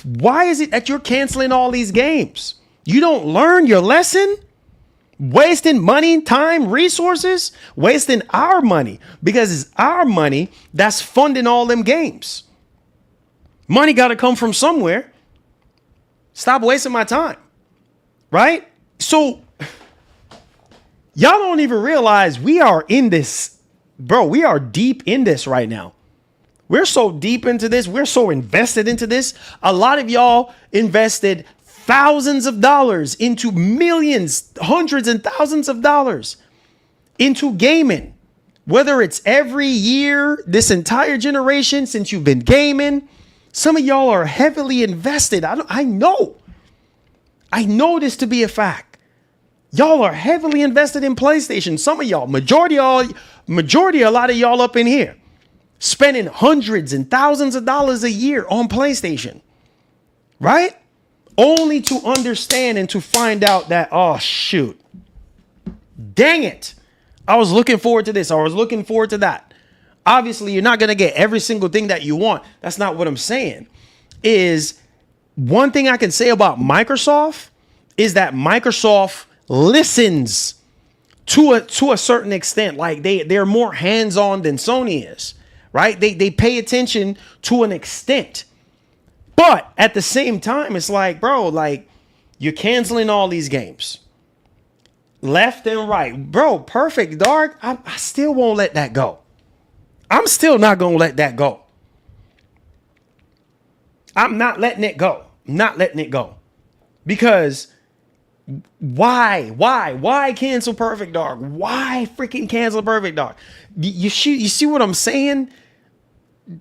Why is it that you're canceling all these games? You don't learn your lesson? Wasting money, time, resources, wasting our money, because it's our money that's funding all them games. Money got to come from somewhere. Stop wasting my time. Right? So y'all don't even realize we are in this, bro. We are deep in this right now. We're so deep into this. We're so invested into this. A lot of y'all invested thousands of dollars into millions, hundreds and thousands of dollars into gaming, whether it's every year, this entire generation since you've been gaming. Some of y'all are heavily invested. I know this to be a fact. Y'all are heavily invested in PlayStation. Some of y'all, majority, a lot of y'all up in here spending hundreds and thousands of dollars a year on PlayStation, right? Only to understand and to find out that, oh, shoot, dang it. I was looking forward to this. I was looking forward to that. Obviously, you're not going to get every single thing that you want. That's not what I'm saying. Is one thing I can say about Microsoft is that Microsoft listens to a certain extent. Like they're more hands-on than Sony is, right? They pay attention to an extent. But at the same time, it's like, bro, like you're canceling all these games left and right. Bro, Perfect Dark, I still won't let that go. I'm still not going to let that go. I'm not letting it go. Not letting it go. Because why cancel Perfect Dark? Why freaking cancel Perfect Dark? You see what I'm saying?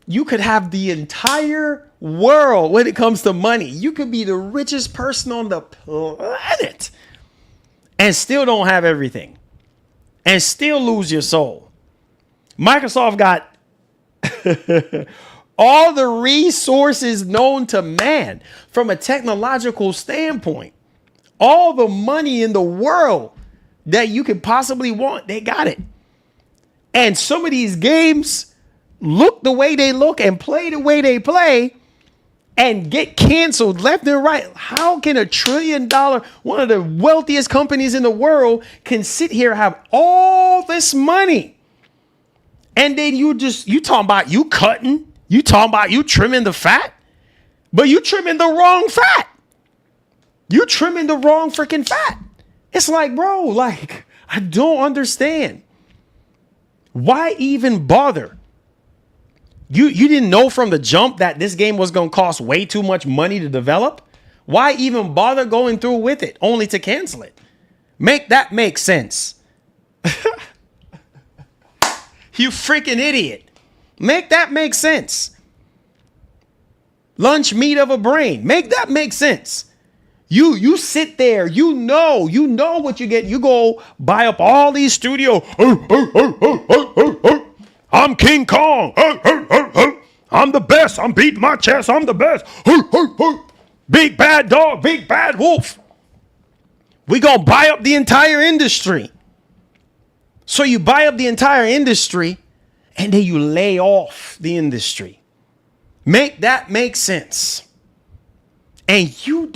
You could have the entire world when it comes to money. You could be the richest person on the planet and still don't have everything and still lose your soul. Microsoft got all the resources known to man from a technological standpoint. All the money in the world that you could possibly want, they got it. And some of these games look the way they look and play the way they play and get canceled left and right. How can $1 trillion, one of the wealthiest companies in the world, can sit here and have all this money? And then you talking about you cutting, you talking about you trimming the fat, but you trimming the wrong fat. You trimming the wrong freaking fat. It's like, bro, like, I don't understand. Why even bother? You didn't know from the jump that this game was going to cost way too much money to develop? Why even bother going through with it only to cancel it? Make that make sense. You freaking idiot. Make that make sense. Lunch meat of a brain. Make that make sense. You sit there, you know what you get. You go buy up all these studios. I'm King Kong. I'm the best. I'm beating my chest. I'm the best. Big bad dog, big bad wolf. We gonna buy up the entire industry. So you buy up the entire industry and then you lay off the industry. Make that make sense. And you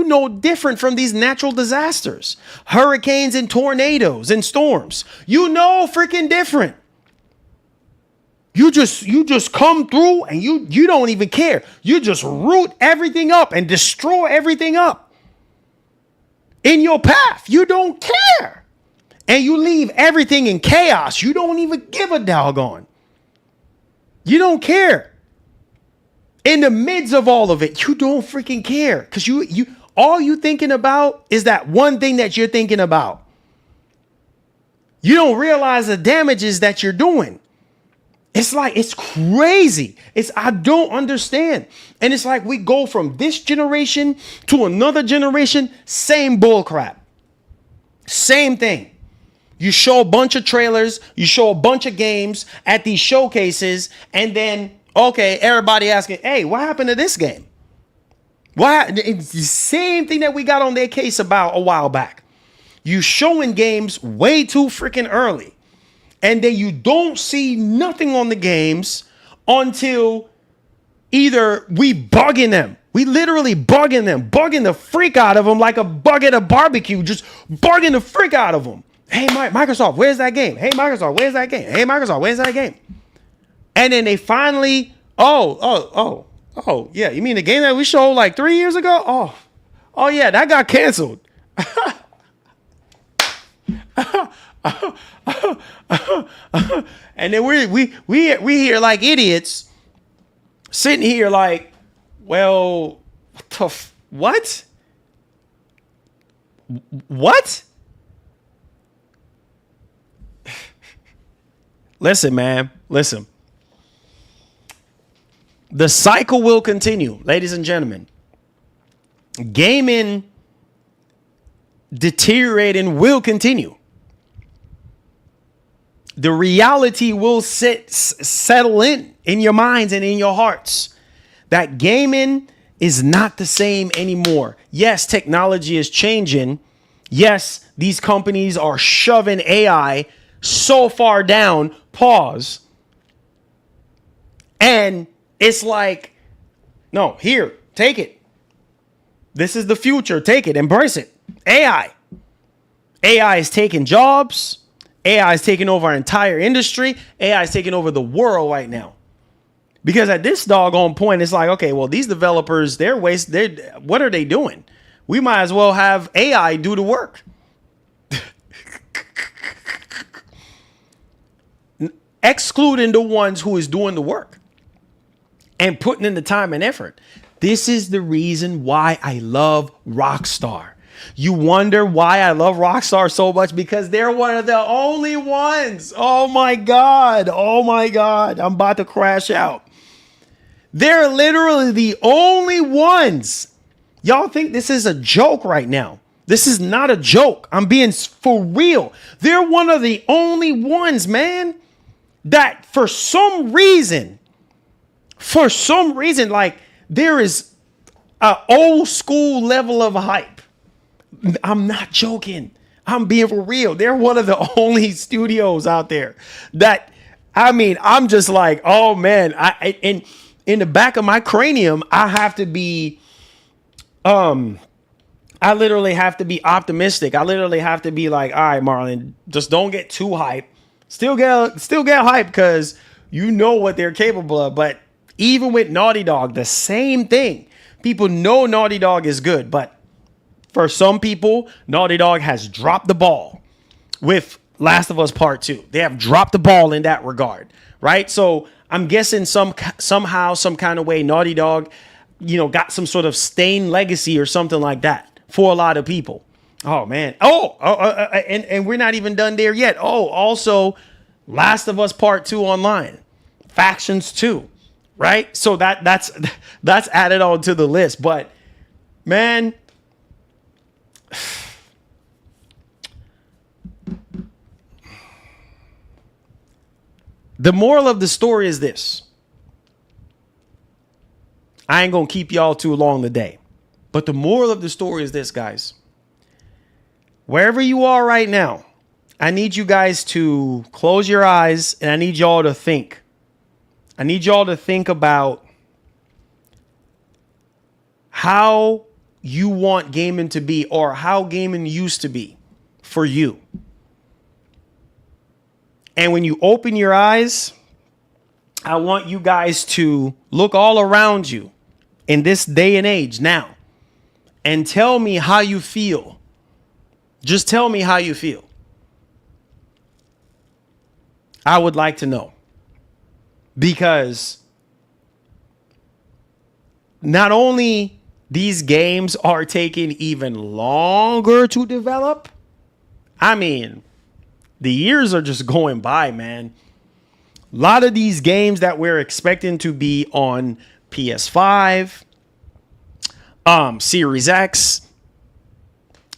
know different from these natural disasters, hurricanes and tornadoes and storms. You know freaking different. You just come through and you don't even care. You just root everything up and destroy everything up in your path. You don't care. And you leave everything in chaos. You don't even give a doggone. You don't care. In the midst of all of it, you don't freaking care. Because all you thinking about is that one thing that you're thinking about. You don't realize the damages that you're doing. It's like, it's crazy. I don't understand. And it's like we go from this generation to another generation, same bull crap. Same thing. You show a bunch of trailers, you show a bunch of games at these showcases, and then, okay, everybody asking, hey, what happened to this game? Why? It's the same thing that we got on their case about a while back. You showing games way too freaking early. And then you don't see nothing on the games until either we bugging them. We literally bugging them, bugging the freak out of them like a bug at a barbecue, just bugging the freak out of them. Hey, Microsoft, where's that game? Hey, Microsoft, where's that game? Hey, Microsoft, where's that game? And then they finally, oh, yeah. You mean the game that we showed like 3 years ago? Oh yeah, that got canceled. And then we here like idiots, sitting here like, well, what? What? Listen, man. Listen. The cycle will continue, ladies and gentlemen. Gaming deteriorating will continue. The reality will settle in your minds and in your hearts that gaming is not the same anymore. Yes, technology is changing. Yes, these companies are shoving AI so far down, pause. And it's like, no, here, take it. This is the future. Take it, embrace it. AI. AI is taking jobs. AI is taking over our entire industry. AI is taking over the world right now. Because at this doggone point, it's like, okay, well, these developers, what are they doing? We might as well have AI do the work. Excluding the ones who is doing the work and putting in the time and effort. This is the reason why I love Rockstar. You wonder why I love Rockstar so much? Because they're one of the only ones. Oh my God. Oh my God. I'm about to crash out. They're literally the only ones. Y'all think this is a joke right now. This is not a joke. I'm being for real. They're one of the only ones, man, that for some reason, like there is an old school level of hype. I'm not joking. I'm being for real. They're one of the only studios out there that, I mean, I'm just like, oh man, in the back of my cranium, I have to be, I literally have to be optimistic. I literally have to be like, all right, Marlon, just don't get too hype. Still get hype because you know what they're capable of. But even with Naughty Dog, the same thing. People know Naughty Dog is good, but for some people, Naughty Dog has dropped the ball with Last of Us Part 2. They have dropped the ball in that regard, right? So I'm guessing somehow, some kind of way, Naughty Dog, got some sort of stained legacy or something like that for a lot of people. Oh man. And we're not even done there yet. Oh, also Last of Us Part 2 online, Factions 2, right? So that's added on to the list. But man, the moral of the story is this. I ain't gonna keep y'all too long today, but the moral of the story is this, guys. Wherever you are right now, I need you guys to close your eyes and I need y'all to think. I need y'all to think about how you want gaming to be or how gaming used to be for you. And when you open your eyes, I want you guys to look all around you in this day and age now and tell me how you feel. Just tell me how you feel. I would like to know. Because not only these games are taking even longer to develop, I mean, the years are just going by, man. A lot of these games that we're expecting to be on PS5, Series X,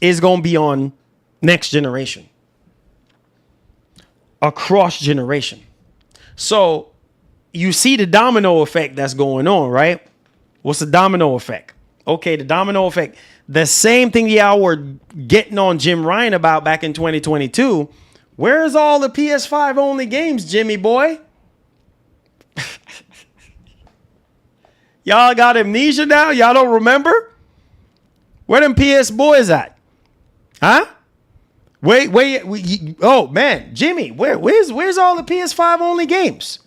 is going to be on next generation. Across generation. So you see the domino effect that's going on, right? What's the domino effect? Okay, the domino effect. The same thing y'all were getting on Jim Ryan about back in 2022. Where's all the PS5 only games, Jimmy boy? Y'all got amnesia now? Y'all don't remember? Where them PS boys at? Huh? Wait. Oh man, Jimmy, where's all the PS5 only games?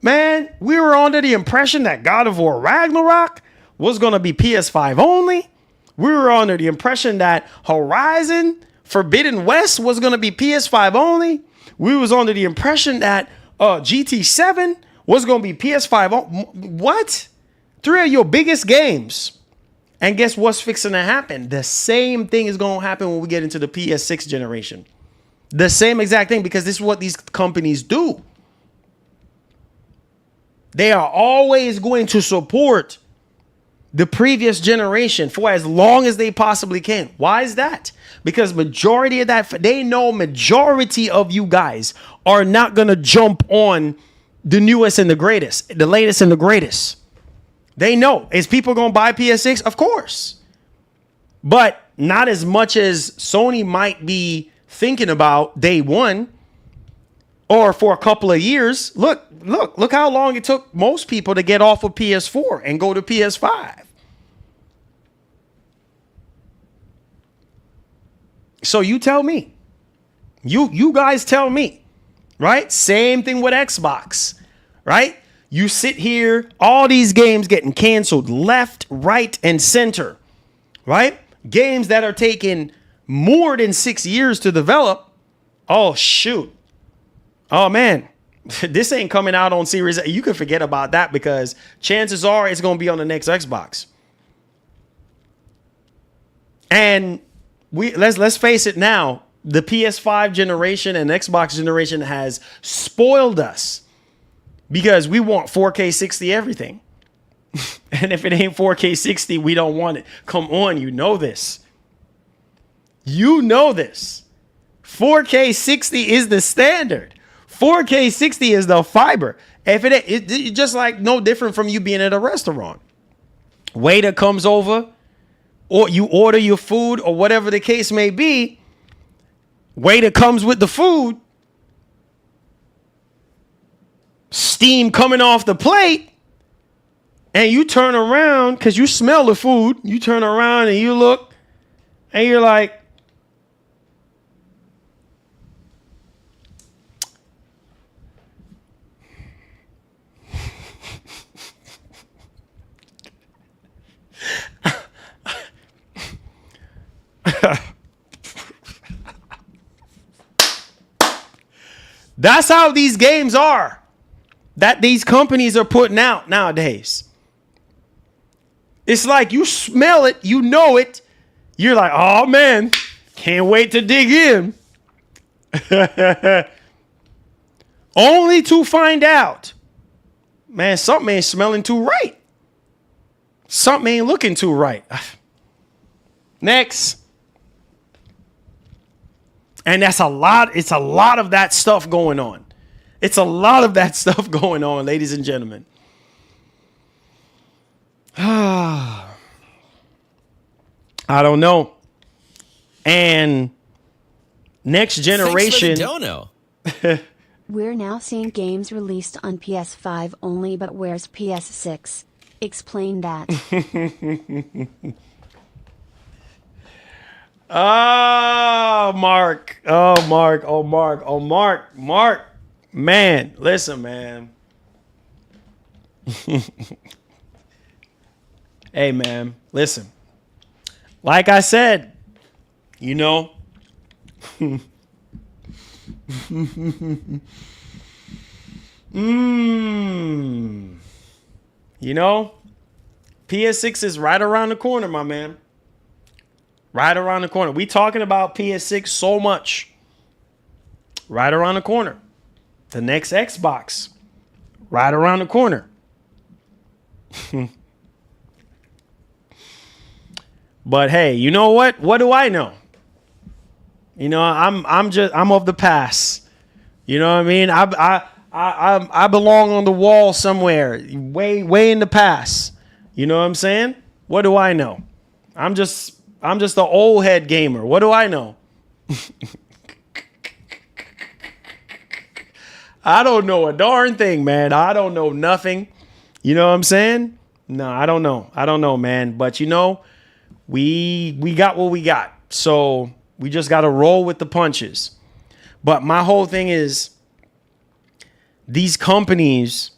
Man, we were under the impression that God of War Ragnarok was gonna be PS5 only. We were under the impression that Horizon Forbidden West was gonna be PS5 only. We was under the impression that GT7 was gonna be PS5 only. What? 3 of your biggest games. And guess what's fixing to happen? The same thing is going to happen when we get into the PS6 generation. The same exact thing, because this is what these companies do. They are always going to support the previous generation for as long as they possibly can. Why is that? Because majority of that, they know majority of you guys are not going to jump on the newest and the greatest, the latest and the greatest. They know. Is people going to buy PS6? Of course. But not as much as Sony might be thinking about day one or for a couple of years. Look how long it took most people to get off of PS4 and go to PS5. So you tell me. You guys tell me. Right? Same thing with Xbox. Right? You sit here, all these games getting canceled left, right, and center, right? Games that are taking more than 6 years to develop. Oh, shoot. Oh, man, this ain't coming out on Series A. You can forget about that because chances are it's going to be on the next Xbox. And let's face it now, the PS5 generation and Xbox generation has spoiled us. Because we want 4K 60 everything. And if it ain't 4K 60, we don't want it. Come on, you know this. You know this. 4K 60 is the standard. 4K 60 is the fiber. If it's just like no different from you being at a restaurant. Waiter comes over, or you order your food, or whatever the case may be. Waiter comes with the food. Steam coming off the plate, and you turn around because you smell the food. You turn around and you look, and you're like, that's how these games are. That these companies are putting out nowadays. It's like you smell it, you know it. You're like, oh man, can't wait to dig in. Only to find out, man, something ain't smelling too right. Something ain't looking too right. Next. And that's a lot. It's a lot of that stuff going on. It's a lot of that stuff going on, ladies and gentlemen. I don't know. And next generation. Don't know. We're now seeing games released on PS5 only, but where's PS6? Explain that. Oh, Mark. Oh, Mark. Oh, Mark. Oh, Mark. Mark. Man, listen, man. Hey, man, listen. Like I said, you know. You know, PS6 is right around the corner, my man. Right around the corner. We talking about PS6 so much. Right around the corner. The next Xbox. Right around the corner. But hey, you know what? What do I know? You know, I'm of the past. You know what I mean? I belong on the wall somewhere, way in the past. You know what I'm saying? What do I know? I'm just an old head gamer. What do I know? I don't know a darn thing, man. I don't know nothing. You know what I'm saying? No, I don't know. I don't know, man. But you know, we got what we got. So we just got to roll with the punches. But my whole thing is these companies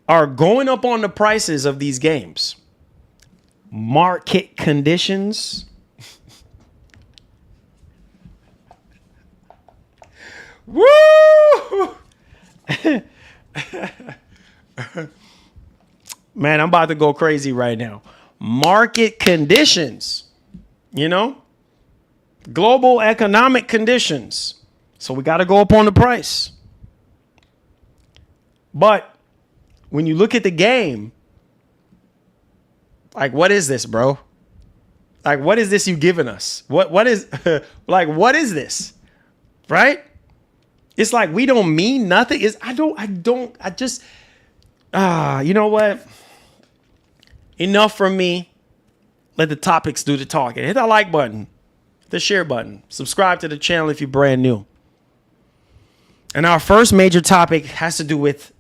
are going up on the prices of these games. Market conditions. Woo! Man, I'm about to go crazy right now. Market conditions, you know, global economic conditions. So we got to go up on the price. But when you look at the game, like, what is this, bro? Like, what is this you giving us? What is like, what is this? Right? It's like we don't mean nothing. I just you know what? Enough from me. Let the topics do the talking. Hit that like button, the share button. Subscribe to the channel if you're brand new. And our first major topic has to do with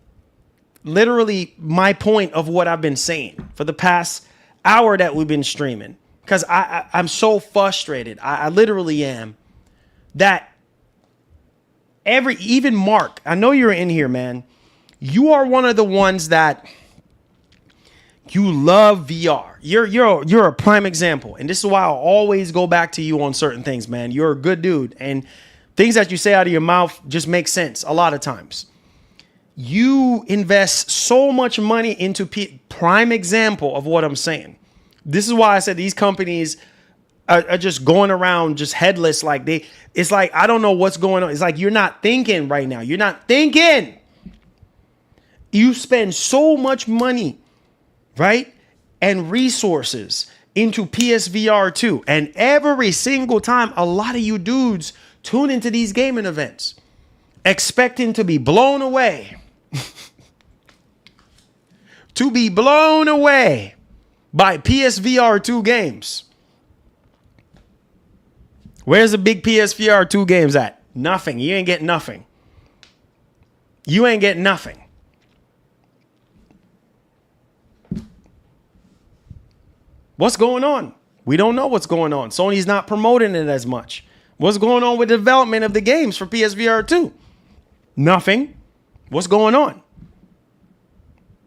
literally my point of what I've been saying for the past hour that we've been streaming. Because I'm so frustrated. I literally am. That even Mark, I know you're in here, man. You are one of the ones that you love VR. You're a prime example. And this is why I'll always go back to you on certain things, man. You're a good dude. And things that you say out of your mouth just make sense a lot of times. You invest so much money into prime example of what I'm saying. This is why I said these companies are just going around just headless. Like it's like, I don't know what's going on. It's like, you're not thinking right now. You're not thinking. You spend so much money, right? And resources into PSVR 2. And every single time, a lot of you dudes tune into these gaming events expecting to be blown away. To be blown away by PSVR 2 games. Where's the big PSVR 2 games at? Nothing. You ain't getting nothing. You ain't getting nothing. What's going on? We don't know what's going on. Sony's not promoting it as much. What's going on with the development of the games for PSVR 2? Nothing. What's going on?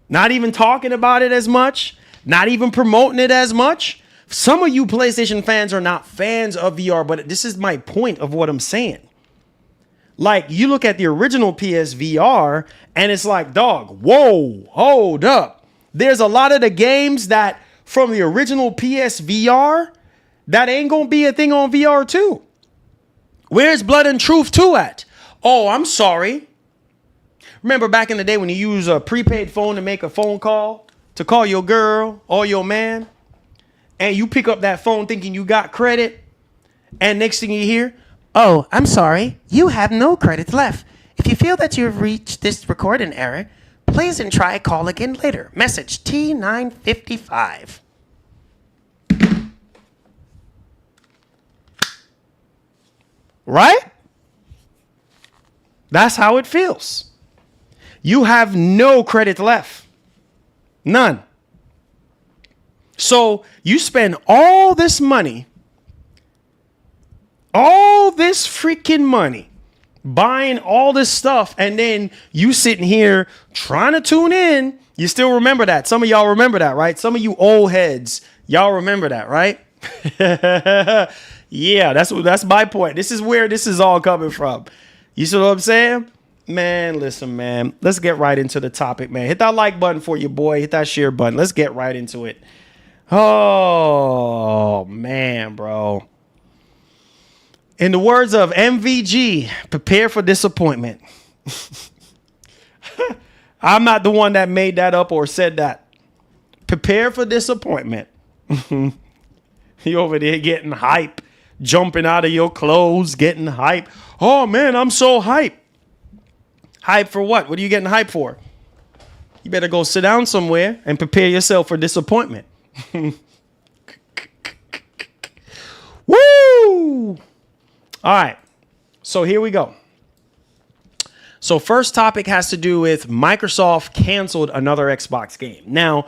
Not even talking about it as much. Not even promoting it as much. Some of you PlayStation fans are not fans of VR, but this is my point of what I'm saying. Like, you look at the original PSVR and it's like, dog, whoa, hold up. There's a lot of the games that from the original PSVR that ain't gonna be a thing on VR 2. Where's Blood and Truth 2 at? Oh, I'm sorry. Remember back in the day when you use a prepaid phone to make a phone call, to call your girl or your man, and you pick up that phone thinking you got credit, and next thing you hear, oh, I'm sorry, you have no credits left. If you feel that you've reached this recording error, please and try call again later. Message T955. Right? That's how it feels. You have no credit left. None. So you spend all this money, all this freaking money, buying all this stuff, and then you sitting here trying to tune in. You still remember that. Some of y'all remember that, right? Some of you old heads, y'all remember that, right? Yeah, that's my point. This is where this is all coming from. You see what I'm saying? Man, listen, man. Let's get right into the topic, man. Hit that like button for your boy. Hit that share button. Let's get right into it. Oh, man, bro. In the words of MVG, prepare for disappointment. I'm not the one that made that up or said that. Prepare for disappointment. You over there getting hype, jumping out of your clothes, getting hype. Oh, man, I'm so hype. Hype for what? What are you getting hype for? You better go sit down somewhere and prepare yourself for disappointment. Woo! All right. So here we go. So first topic has to do with Microsoft canceled another Xbox game. Now,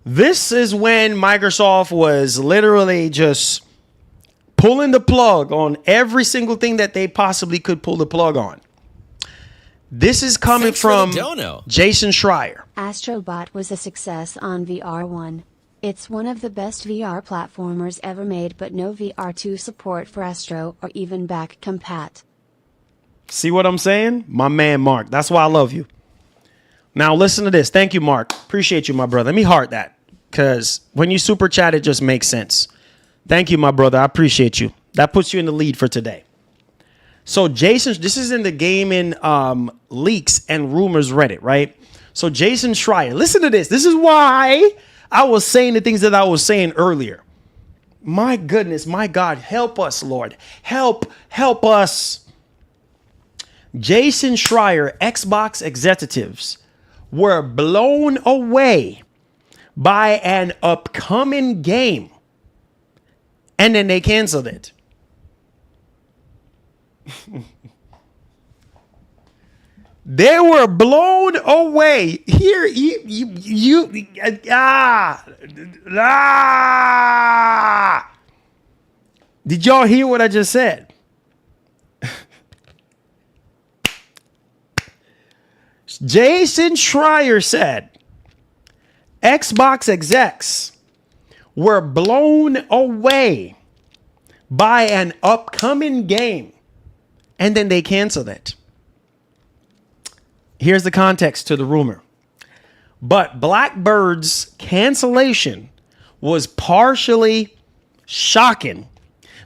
This is when Microsoft was literally just pulling the plug on every single thing that they possibly could pull the plug on. This is coming from Jason Schreier. Astrobot was a success on VR1. It's one of the best VR platformers ever made, but no VR2 support for Astro or even back compat. See what I'm saying? My man, Mark. That's why I love you. Now listen to this. Thank you, Mark. Appreciate you, my brother. Let me heart that, because when you super chat, it just makes sense. Thank you, my brother. I appreciate you. That puts you in the lead for today. So Jason, this is in the gaming leaks and rumors Reddit, right? So Jason Schreier, listen to this. This is why I was saying the things that I was saying earlier. My goodness, my God, help us, Lord. Help us. Jason Schreier, Xbox executives were blown away by an upcoming game, and then they canceled it. They were blown away. Here, Did y'all hear what I just said? Jason Schreier said Xbox execs were blown away by an upcoming game, and then they canceled it. Here's the context to the rumor. But Blackbird's cancellation was partially shocking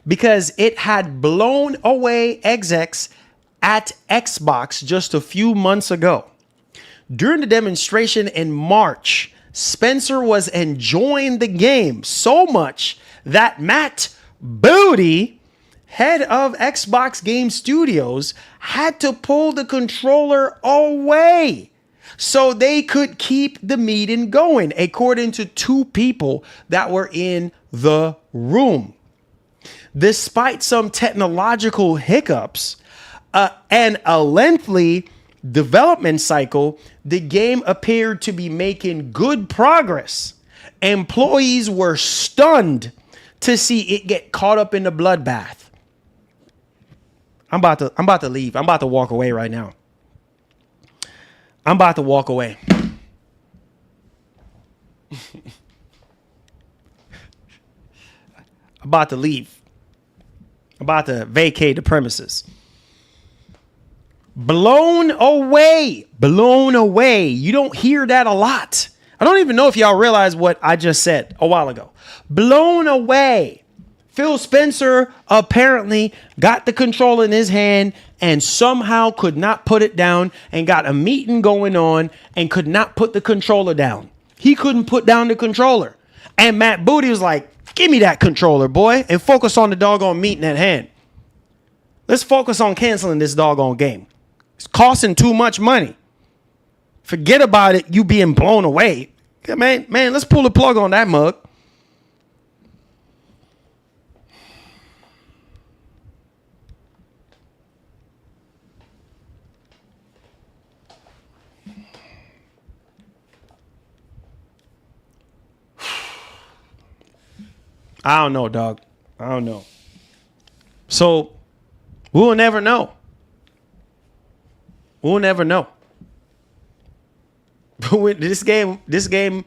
because it had blown away execs at Xbox just a few months ago. During the demonstration in March, Spencer was enjoying the game so much that Matt Booty, head of Xbox Game Studios, had to pull the controller away so they could keep the meeting going, according to two people that were in the room. Despite some technological hiccups and a lengthy development cycle, the game appeared to be making good progress. Employees were stunned to see it get caught up in the bloodbath. I'm about to leave. I'm about to walk away right now. I'm about to walk away. I'm about to leave. I'm about to vacate the premises. Blown away. Blown away. You don't hear that a lot. I don't even know if y'all realize what I just said a while ago. Blown away. Phil Spencer apparently got the controller in his hand and somehow could not put it down, and got a meeting going on and could not put the controller down. He couldn't put down the controller. And Matt Booty was like, give me that controller, boy, and focus on the doggone meeting at hand. Let's focus on canceling this doggone game. It's costing too much money. Forget about it, you being blown away. Man, let's pull the plug on that mug. I don't know, dog. I don't know. So we'll never know. We'll never know. This game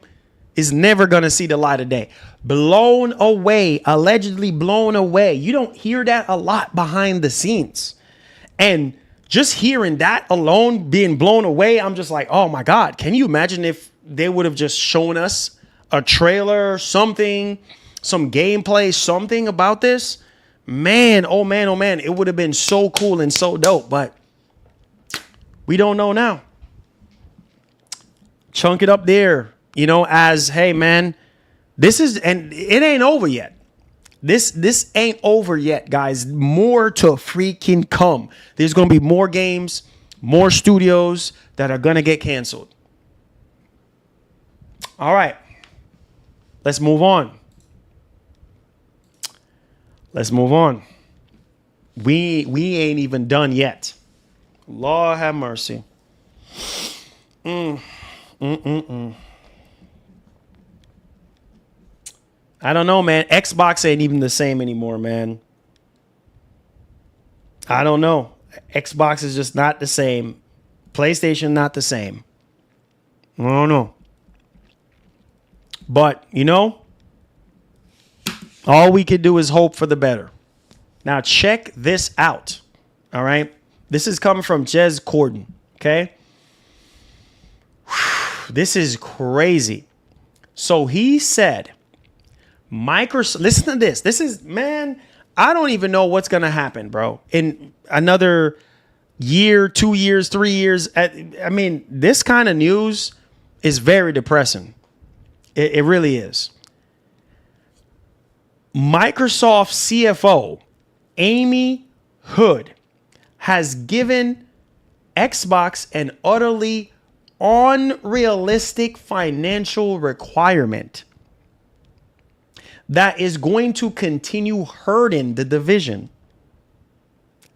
is never going to see the light of day. Blown away, allegedly blown away. You don't hear that a lot behind the scenes. And just hearing that alone, being blown away, I'm just like, oh my God. Can you imagine if they would have just shown us a trailer, something, some gameplay, something about this? Man, oh man, oh man. It would have been so cool and so dope, but we don't know now. Chunk it up there, you know, as, hey, man, this is, and it ain't over yet. This ain't over yet, guys. More to freaking come. There's going to be more games, more studios that are going to get canceled. All right. Let's move on. Let's move on. We ain't even done yet. Lord have mercy. I don't know, man. Xbox ain't even the same anymore, man. I don't know. Xbox is just not the same. PlayStation not the same. I don't know. But, you know, all we could do is hope for the better. Now, check this out. All right. This is coming from Jez Corden. Okay. This is crazy. So he said, Microsoft, listen to this. This is, man, I don't even know what's going to happen, bro. In another year, 2 years, 3 years. I mean, this kind of news is very depressing. It really is. Microsoft CFO, Amy Hood, has given Xbox an utterly unrealistic financial requirement that is going to continue hurting the division.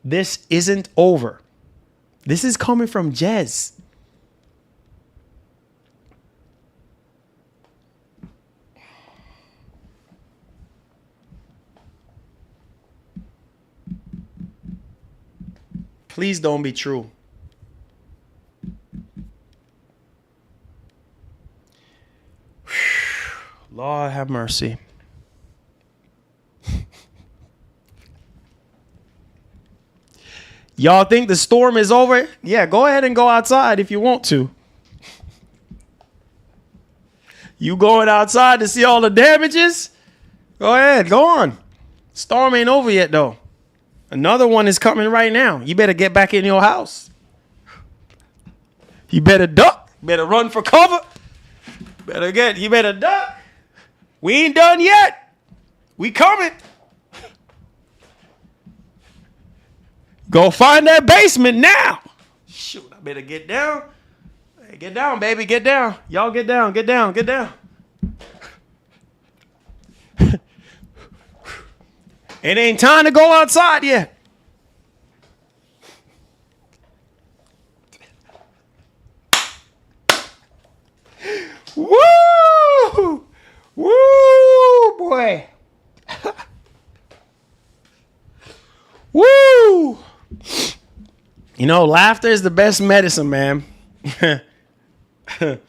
This isn't over. This is coming from Jez. Please don't be true. Lord have mercy. Y'all think the storm is over? Yeah, go ahead and go outside if you want to. You going outside to see all the damages? Go ahead, go on. Storm ain't over yet, though. Another one is coming right now. You better get back in your house. You better duck. Better run for cover. You better duck. We ain't done yet. We coming. Go find that basement now. Shoot, I better get down. Hey, get down, baby, get down. Y'all get down, get down, get down. It ain't time to go outside yet. Woo! Woo, boy. Woo! You know, laughter is the best medicine, man. It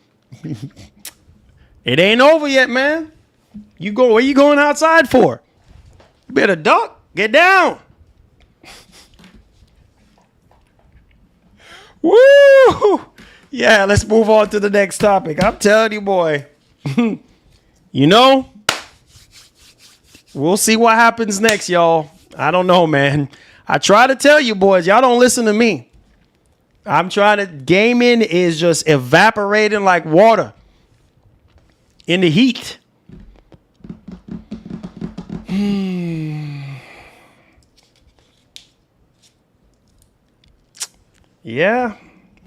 ain't over yet, man. Where you going outside for? You better duck. Get down. Woo! Yeah, let's move on to the next topic. I'm telling you, boy. You know, we'll see what happens next, y'all. I don't know, man. I try to tell you, boys, y'all don't listen to me. I'm trying to, gaming is just evaporating like water in the heat. Yeah,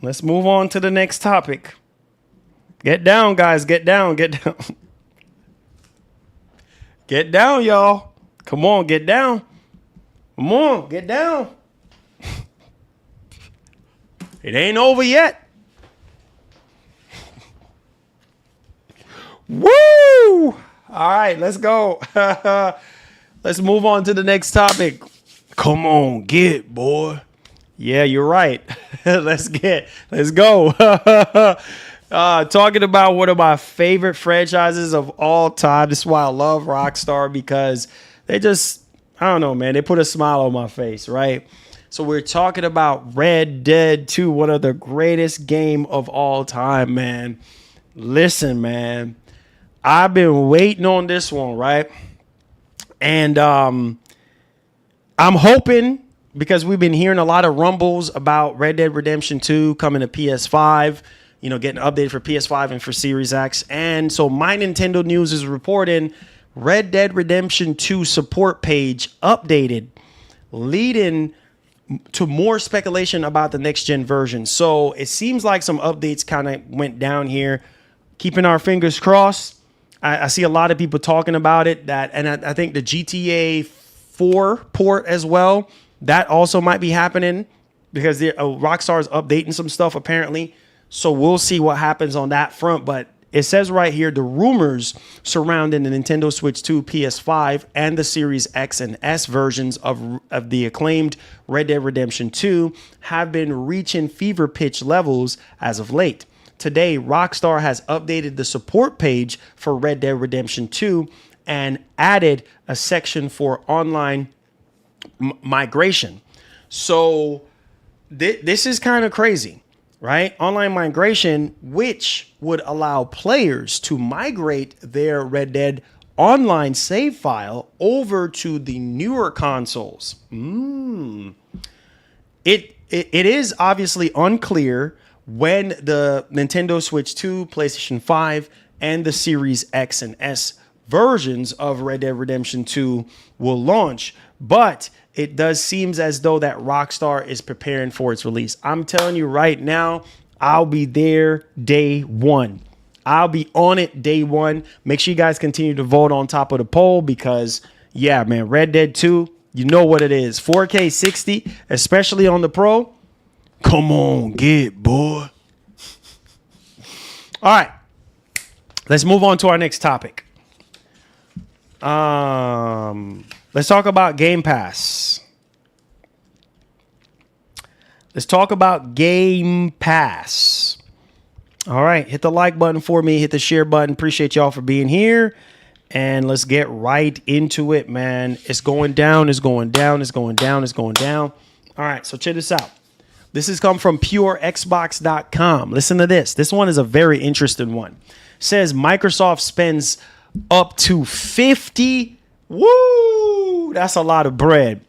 let's move on to the next topic. Get down, guys. Get down. Get down. Get down, y'all. Come on, get down. Come on, get down. It ain't over yet. Woo! All right, let's go. Let's move on to the next topic. Come on, get, boy. Yeah, you're right. Let's go. Talking about one of my favorite franchises of all time. This is why I love Rockstar, because they just, I don't know, man. They put a smile on my face, right? So we're talking about Red Dead 2, one of the greatest game of all time, man. Listen, man. I've been waiting on this one, right? And I'm hoping, because we've been hearing a lot of rumbles about Red Dead Redemption 2 coming to PS5, you know, getting updated for PS5 and for Series X. And so My Nintendo News is reporting Red Dead Redemption 2 support page updated, leading to more speculation about the next gen version. So it seems like some updates kind of went down here. Keeping our fingers crossed. I see a lot of people talking about it, and I think the GTA 4 port as well, that also might be happening, because Rockstar is updating some stuff apparently. So we'll see what happens on that front. But It says right here, the rumors surrounding the Nintendo Switch 2, PS5, and the Series X and S versions of the acclaimed Red Dead Redemption 2 have been reaching fever pitch levels as of late. Today, Rockstar has updated the support page for Red Dead Redemption 2 and added a section for online migration. So this is kind of crazy, right? Online migration, which would allow players to migrate their Red Dead online save file over to the newer consoles. It is obviously unclear when the Nintendo Switch 2, PlayStation 5, and the Series X and S versions of Red Dead Redemption 2 will launch, but it does seem as though that Rockstar is preparing for its release. I'm telling you right now, I'll be there day one. I'll be on it day one. Make sure you guys continue to vote on top of the poll because, yeah, man, Red Dead 2, you know what it is. 4K 60, especially on the Pro. Come on, get boy. All right, let's move on to our next topic. Let's talk about Game Pass. Let's talk about Game Pass. All right, hit the like button for me. Hit the share button. Appreciate y'all for being here. And let's get right into it, man. It's going down. It's going down. It's going down. It's going down. All right, so check this out. This has come from purexbox.com. Listen to this. This one is a very interesting one. It says Microsoft spends up to 50. Woo! That's a lot of bread.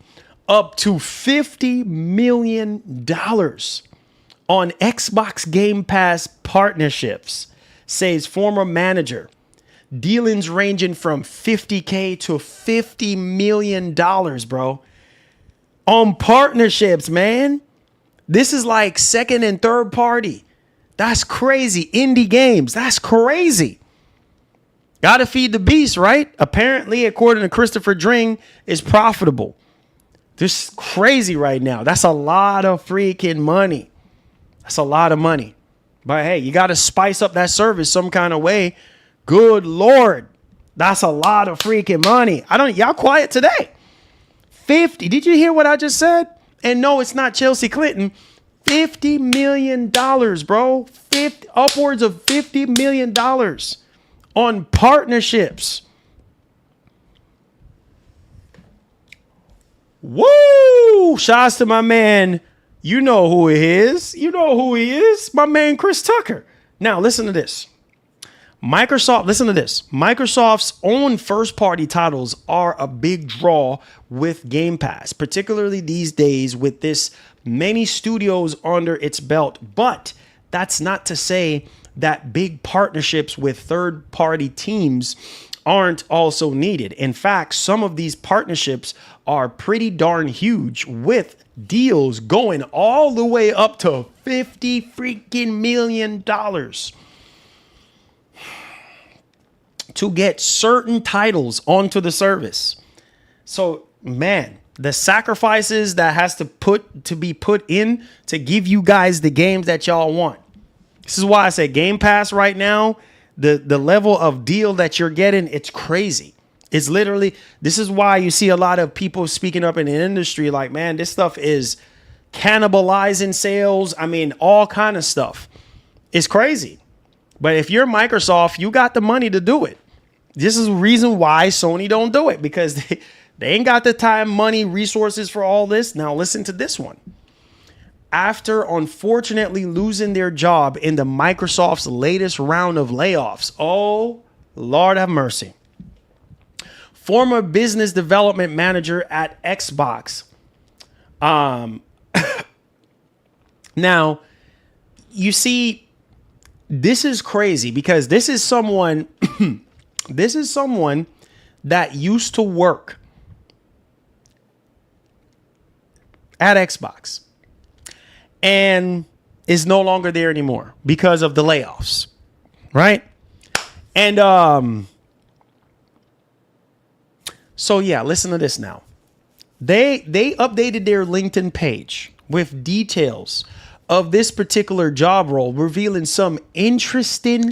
Up to $50 million on Xbox Game Pass partnerships, says former manager. Dealings ranging from $50K to $50 million, bro. On partnerships, man. This is like second and third party. That's crazy. Indie games. That's crazy. Gotta feed the beast, right? Apparently, according to Christopher Dring, is profitable. This is crazy right now. That's a lot of freaking money. That's a lot of money. But hey, you got to spice up that service some kind of way. Good Lord. That's a lot of freaking money. Y'all quiet today. 50. Did you hear what I just said? And no, it's not Chelsea Clinton. $50 million, bro. Upwards of $50 million on partnerships. Woo! Shouts to my man. You know who he is. You know who he is. My man, Chris Tucker. Now, listen to this. Listen to this. Microsoft's own first-party titles are a big draw with Game Pass, particularly these days with this many studios under its belt. But that's not to say that big partnerships with third-party teams aren't also needed. In fact, some of these partnerships are pretty darn huge, with deals going all the way up to $50 freaking million to get certain titles onto the service. So, man, the sacrifices that has to be put in to give you guys the games that y'all want. This is why I say Game Pass right now, the level of deal that you're getting, it's crazy. It's literally, this is why you see a lot of people speaking up in the industry like, man, this stuff is cannibalizing sales. I mean, all kind of stuff. It's crazy. But if you're Microsoft, you got the money to do it. This is the reason why Sony don't do it, because they ain't got the time, money, resources for all this. Now listen to this one. After unfortunately losing their job in the Microsoft's latest round of layoffs. Oh, Lord have mercy. Former business development manager at Xbox. Now, you see, this is crazy because this is someone that used to work at Xbox and is no longer there anymore because of the layoffs, right? And so yeah, listen to this now. They updated their LinkedIn page with details of this particular job role, revealing some interesting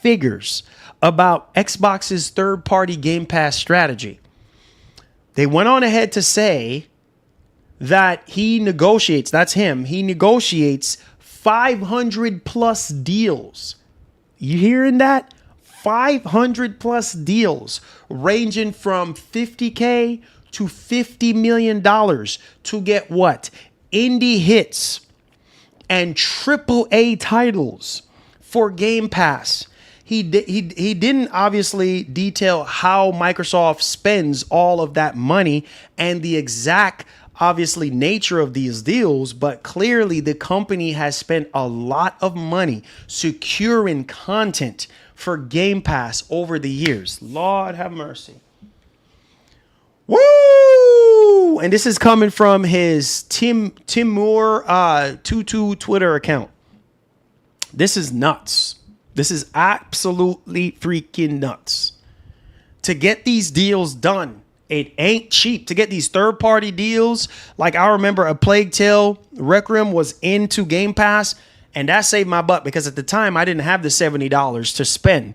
figures about Xbox's third-party Game Pass strategy. They went on ahead to say that he negotiates 500 plus deals. You hearing that? 500 plus deals ranging from $50K to $50 million to get what? Indie hits and AAA titles for Game Pass. He didn't obviously detail how Microsoft spends all of that money and the exact obviously nature of these deals, but clearly the company has spent a lot of money securing content for Game Pass over the years. Lord have mercy. Woo! And this is coming from his Timur 22 Twitter account. This is nuts. This is absolutely freaking nuts. To get these deals done, it ain't cheap. To get these third-party deals, like I remember A Plague Tale Requiem was into Game Pass, and that saved my butt because at the time I didn't have the $70 to spend.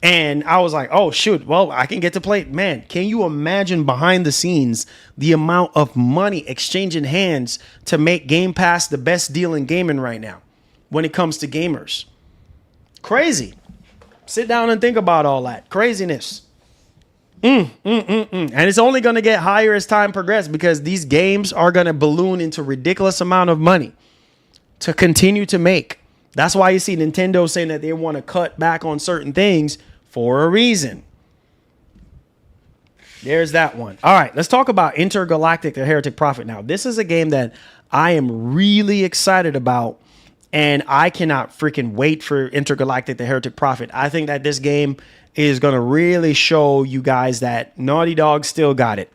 And I was like, oh, shoot, well, I can get to play it. Man, can you imagine behind the scenes the amount of money exchanging hands to make Game Pass the best deal in gaming right now when it comes to gamers? Crazy. Sit down and think about all that craziness. And it's only going to get higher as time progresses because these games are going to balloon into ridiculous amount of money to continue to make. That's why you see Nintendo saying that they want to cut back on certain things for a reason. There's that one. All right, let's talk about Intergalactic, the Heretic Prophet. Now, this is a game that I am really excited about. And I cannot freaking wait for Intergalactic, the Heretic Prophet. I think that this game is going to really show you guys that Naughty Dog still got it.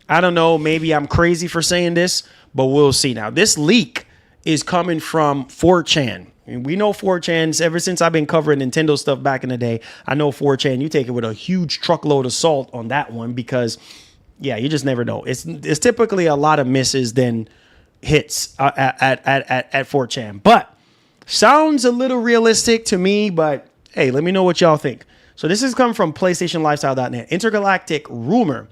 I don't know. Maybe I'm crazy for saying this, but we'll see. Now, this leak is coming from 4chan. And we know 4chan ever since I've been covering Nintendo stuff back in the day. I know 4chan, you take it with a huge truckload of salt on that one because, yeah, you just never know. It's typically a lot of misses than hits at 4chan. But sounds a little realistic to me, but hey, let me know what y'all think. So this is coming from PlayStationLifestyle.net. Intergalactic rumor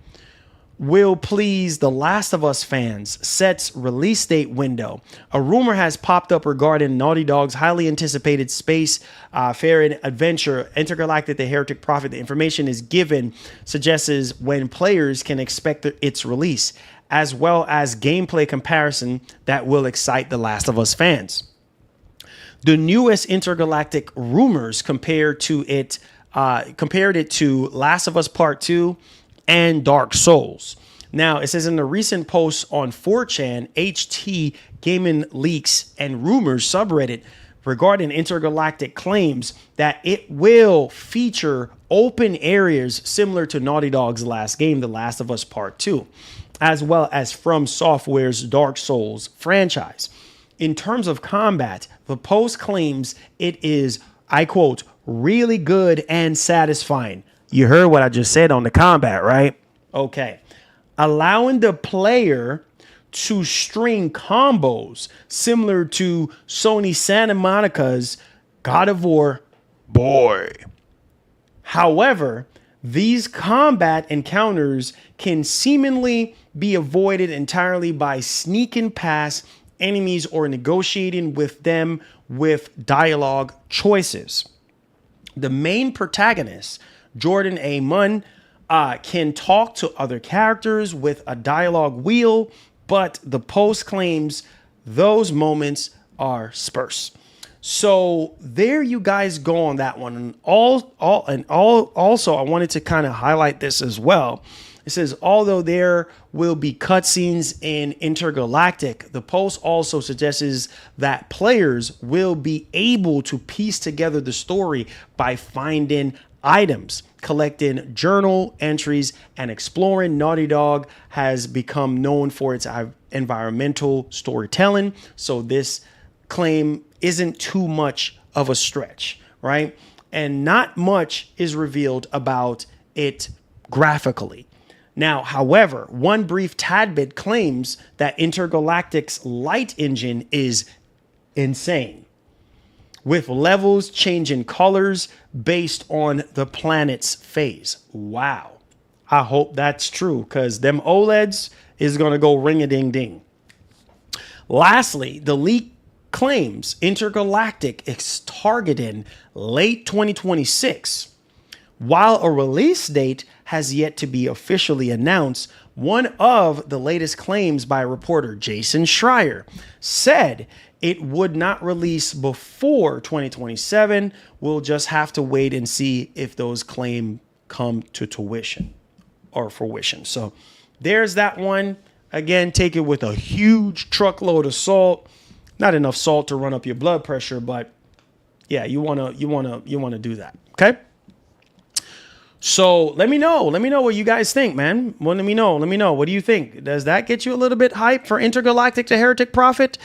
will please The Last of Us fans. Sets release date window. A rumor has popped up regarding Naughty Dog's highly anticipated space faring adventure, Intergalactic, the Heretic Prophet. The information is given suggests when players can expect its release, as well as gameplay comparison that will excite The Last of Us fans. The newest Intergalactic rumors compared it to Last of Us Part 2 and Dark Souls. Now, it says in the recent posts on 4chan, HT Gaming Leaks and Rumors subreddit regarding Intergalactic claims that it will feature open areas similar to Naughty Dog's last game, The Last of Us Part 2, as well as From Software's Dark Souls franchise. In terms of combat, the post claims it is, I quote, really good and satisfying. You heard what I just said on the combat, right? Okay. Allowing the player to string combos similar to Sony Santa Monica's God of War. Boy. However, these combat encounters can seemingly be avoided entirely by sneaking past enemies or negotiating with them with dialogue choices. The main protagonist, Jordan A. Munn, can talk to other characters with a dialogue wheel, but the post claims those moments are sparse. So there you guys go on that one. And also I wanted to kind of highlight this as well. It says, although there will be cutscenes in Intergalactic, the post also suggests that players will be able to piece together the story by finding items, collecting journal entries, and exploring. Naughty Dog has become known for its environmental storytelling, so this claim isn't too much of a stretch, right? And not much is revealed about it graphically. Now, however, one brief tad bit claims that Intergalactic's light engine is insane. with levels changing colors based on the planet's phase. Wow. I hope that's true, because them OLEDs is going to go ring-a-ding-ding. Lastly, the leak claims Intergalactic is targeting late 2026. While a release date has yet to be officially announced, one of the latest claims by reporter Jason Schreier said it would not release before 2027. We'll just have to wait and see if those claims come to fruition. So there's that one. Again, take it with a huge truckload of salt. Not enough salt to run up your blood pressure, but yeah, you wanna do that. Okay. So let me know what you guys think, man. Well, let me know. What do you think? Does that get you a little bit hyped for Intergalactic to Heretic Prophet?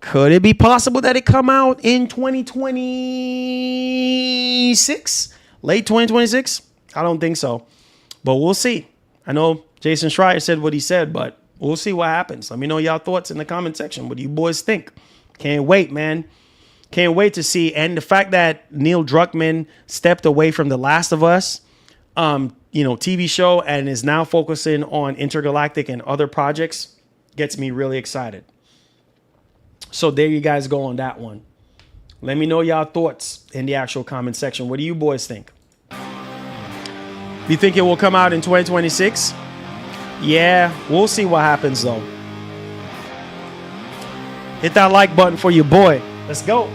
Could it be possible that it come out in 2026? Late 2026? I don't think so, but we'll see. I know Jason Schreier said what he said, but we'll see what happens. Let me know y'all thoughts in the comment section. What do you boys think? Can't wait, man. Can't wait to see. And the fact that Neil Druckmann stepped away from The Last of Us, TV show, and is now focusing on Intergalactic and other projects gets me really excited. So there you guys go on that one. Let me know y'all thoughts in the actual comment section. What do you boys think? You think it will come out in 2026? Yeah, we'll see what happens though. Hit that like button for your boy. Let's go.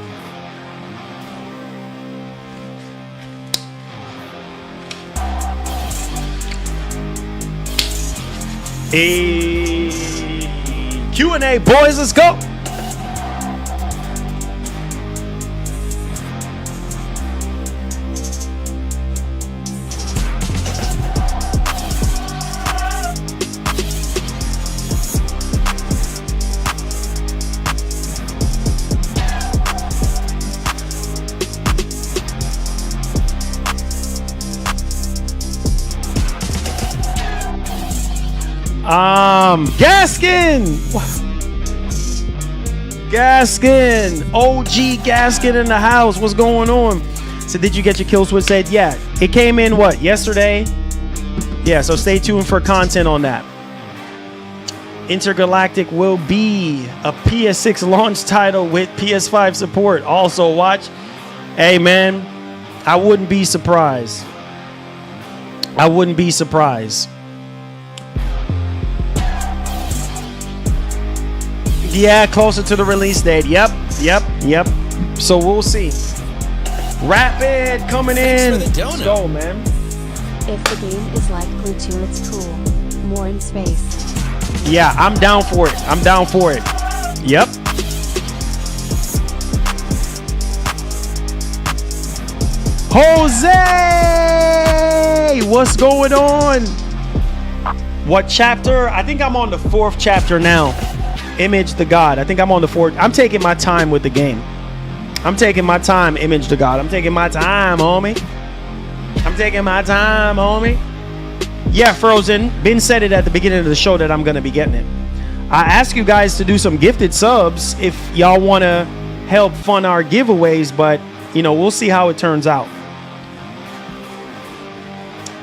Hey, Q&A, boys, let's go. Gaskin, OG Gaskin in the house. What's going on? So did you get your kill switch? Said, yeah, it came in yesterday? Yeah, so stay tuned for content on that. Intergalactic will be a PS6 launch title with PS5 support. Also watch. Hey man, I wouldn't be surprised. Yeah, closer to the release date. Yep. So we'll see. Rapid coming in. Let's go, man. If the game is like Platoon, it's cool. More in space. Yeah, I'm down for it. Yep. Jose! What's going on? What chapter? I think I'm on the 4th chapter now. Image the God. I think I'm on the 4th. I'm taking my time with the game. Image the God. I'm taking my time, homie. Yeah, Frozen. Ben said it at the beginning of the show that I'm going to be getting it. I asked you guys to do some gifted subs if y'all want to help fund our giveaways, but, we'll see how it turns out.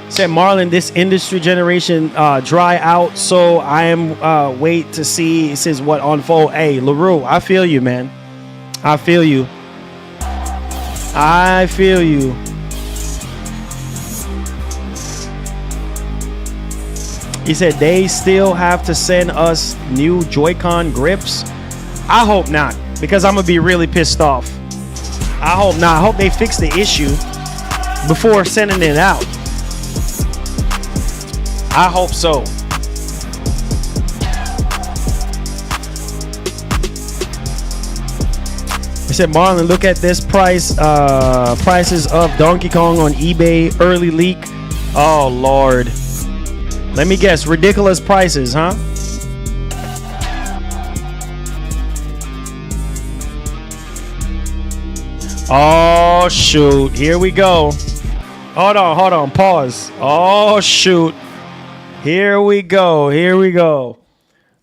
Said Marlon, this industry generation dry out, so I am wait to see. It says what unfold. Hey, LaRue, I feel you, man. I feel you. He said they still have to send us new Joy-Con grips. I hope not, because I'm gonna be really pissed off. I hope not. I hope they fix the issue before sending it out. I hope so. He said, Marlon, look at this prices of Donkey Kong on eBay early leak. Oh, Lord. Let me guess. Ridiculous prices, huh? Oh, shoot. Here we go. Hold on. Pause. Oh, shoot. Here we go.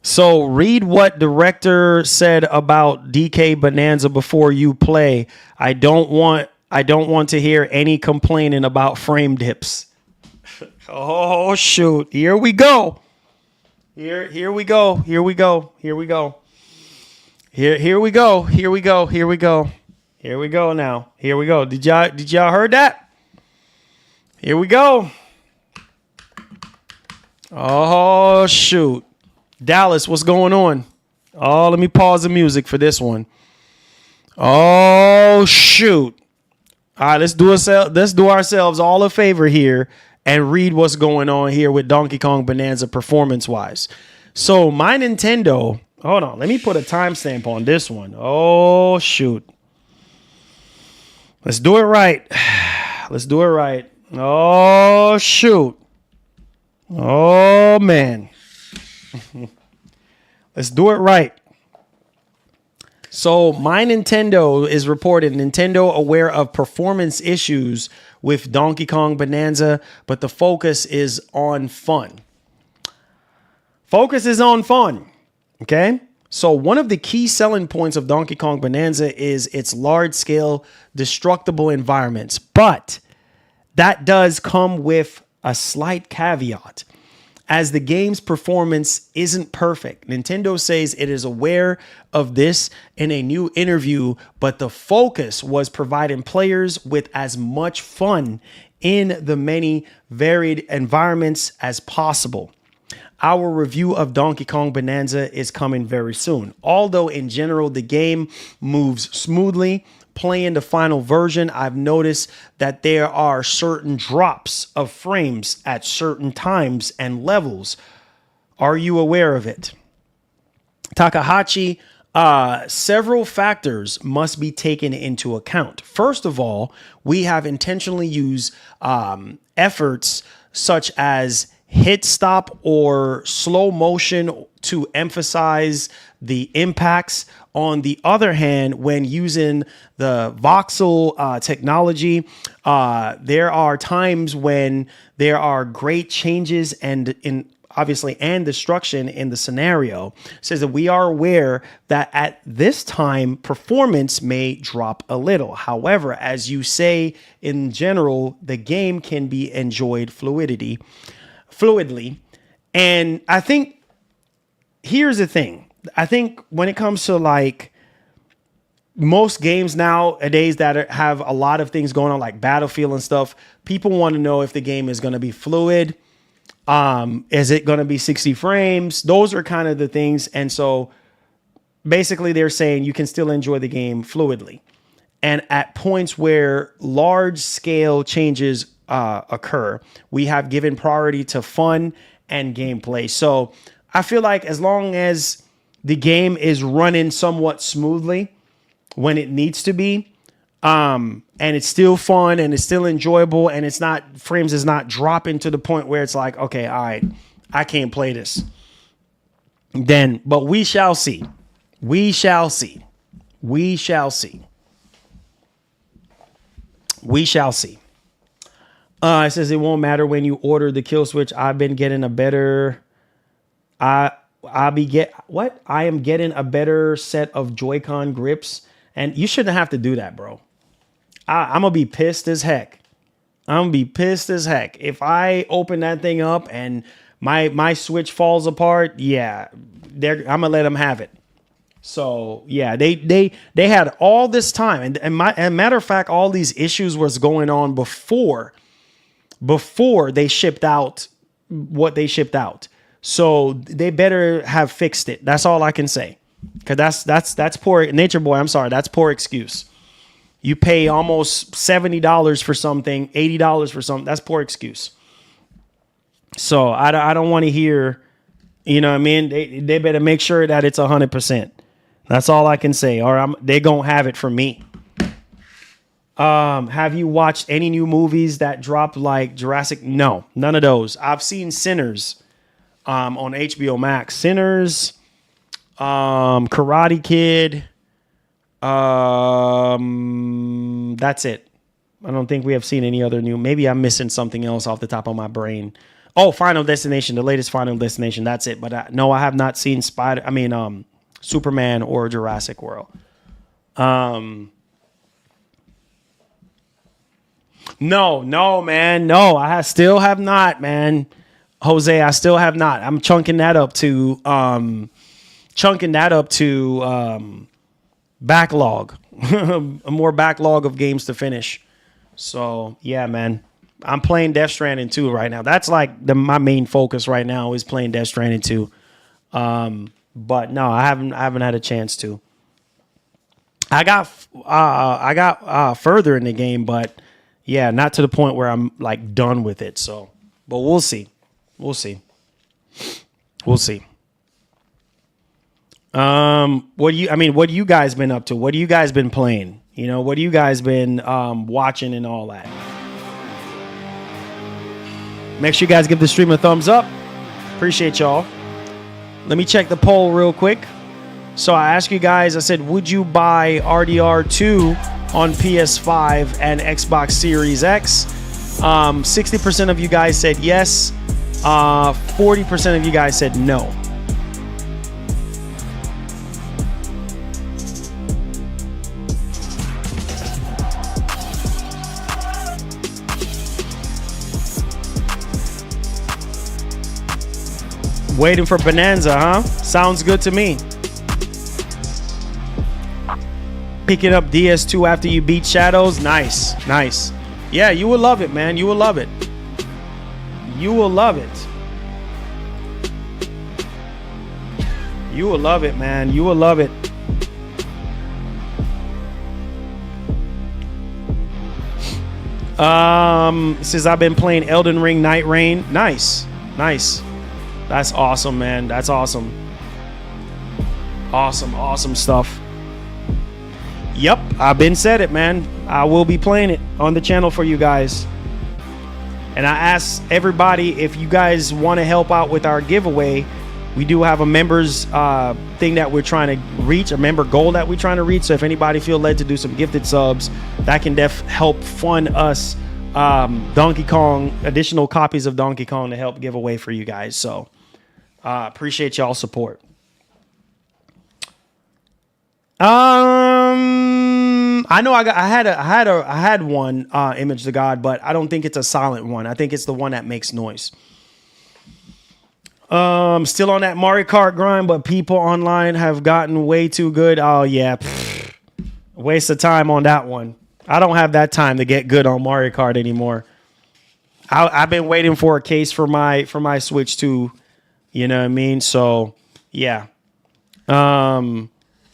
So read what director said about DK Bonanza before you play. I don't want to hear any complaining about frame dips. Oh shoot. Here we go. Here we go. Here we go. Here we go. Here we go. Here we go. Here we go. Here we go now. Here we go. Did y'all heard that? Here we go. Oh shoot. Dallas, what's going on? Oh, let me pause the music for this one. Oh shoot. All right, let's do ourselves all a favor here and read what's going on here with Donkey Kong Bonanza performance-wise. So my Nintendo, hold on, let me put a timestamp on this one. Oh shoot. Let's do it right. Let's do it right. Oh shoot. Oh man. Let's do it right. So my Nintendo is reported Nintendo aware of performance issues with Donkey Kong Bonanza, but the focus is on fun. Focus is on fun. Okay. So one of the key selling points of Donkey Kong Bonanza is its large scale destructible environments, but that does come with a slight caveat. As the game's performance isn't perfect, Nintendo says it is aware of this in a new interview, but the focus was providing players with as much fun in the many varied environments as possible. Our review of Donkey Kong Bonanza is coming very soon. Although in general the game moves smoothly, playing the final version, I've noticed that there are certain drops of frames at certain times and levels. Are you aware of it? Takahashi, several factors must be taken into account. First of all, we have intentionally used efforts such as hit stop or slow motion to emphasize the impacts. On the other hand, when using the voxel technology, there are times when there are great changes and destruction in the scenario. It says that we are aware that at this time performance may drop a little. However, as you say, in general, the game can be enjoyed fluidly. And I think here's the thing. I think when it comes to like most games nowadays that have a lot of things going on, like Battlefield and stuff, people want to know if the game is going to be fluid. Is it going to be 60 frames? Those are kind of the things. And so basically they're saying you can still enjoy the game fluidly. And at points where large scale changes occur, we have given priority to fun and gameplay. So I feel like as long as the game is running somewhat smoothly when it needs to be, and it's still fun and it's still enjoyable and it's not frames is not dropping to the point where it's like, okay, all right, I can't play this. Then, but we shall see. We shall see. We shall see. We shall see. It says it won't matter when you order the kill switch. I've been getting a better. I am getting a better set of Joy-Con grips, and you shouldn't have to do that, bro. I'm gonna be pissed as heck. I'm gonna be pissed as heck if I open that thing up and my switch falls apart. Yeah, I'm gonna let them have it. So yeah, they had all this time, and matter of fact, all these issues was going on before they shipped out what they shipped out. So they better have fixed it. That's all I can say. Cause that's poor Nature Boy. I'm sorry. That's poor excuse. You pay almost $70 for something, $80 for something. That's poor excuse. So I don't want to hear, you know what I mean? They better make sure that it's 100%. That's all I can say. Or they gonna have it from me. Have you watched any new movies that dropped like Jurassic? No, none of those. I've seen Sinners on HBO Max. Sinners, Karate Kid. That's it. I don't think we have seen any other new. Maybe I'm missing something else off the top of my brain. Oh, Final Destination, the latest Final Destination. That's it. But no, I have not seen Superman or Jurassic World. No, man. No, still have not, man. Jose, I still have not. I'm chunking that up to backlog. A more backlog of games to finish. So, yeah, man. I'm playing Death Stranding 2 right now. That's like my main focus right now is playing Death Stranding 2. But no, I haven't had a chance to. I got further in the game, but yeah, not to the point where I'm like done with it. So, but we'll see. What do you guys been up to? What have you guys been playing? You know, what have you guys been watching and all that? Make sure you guys give the stream a thumbs up. Appreciate y'all. Let me check the poll real quick. So I asked you guys, I said, would you buy RDR2 on PS5 and Xbox Series X? 60% of you guys said yes. 40% of you guys said no. Waiting for Bonanza, huh? Sounds good to me. Picking up DS2 after you beat Shadows. Nice. Yeah, you will love it, man. You will love it. You will love it, man. You will love it. Since I've been playing Elden Ring Night Rain. Nice. That's awesome, man. That's awesome. Awesome stuff. Yep, I've been said it, man. I will be playing it on the channel for you guys. And I asked everybody if you guys want to help out with our giveaway. We do have a members thing that we're trying to reach, a member goal that we're trying to reach. So if anybody feel led to do some gifted subs, that can help fund us Donkey Kong, additional copies of Donkey Kong to help give away for you guys. So appreciate y'all support. I know I had one Image to God, but I don't think it's a silent one. I think it's the one that makes noise. Still on that Mario Kart grind, but people online have gotten way too good. Oh yeah, waste of time on that one. I don't have that time to get good on Mario Kart anymore. I've been waiting for a case for my Switch 2. You know what I mean? So yeah.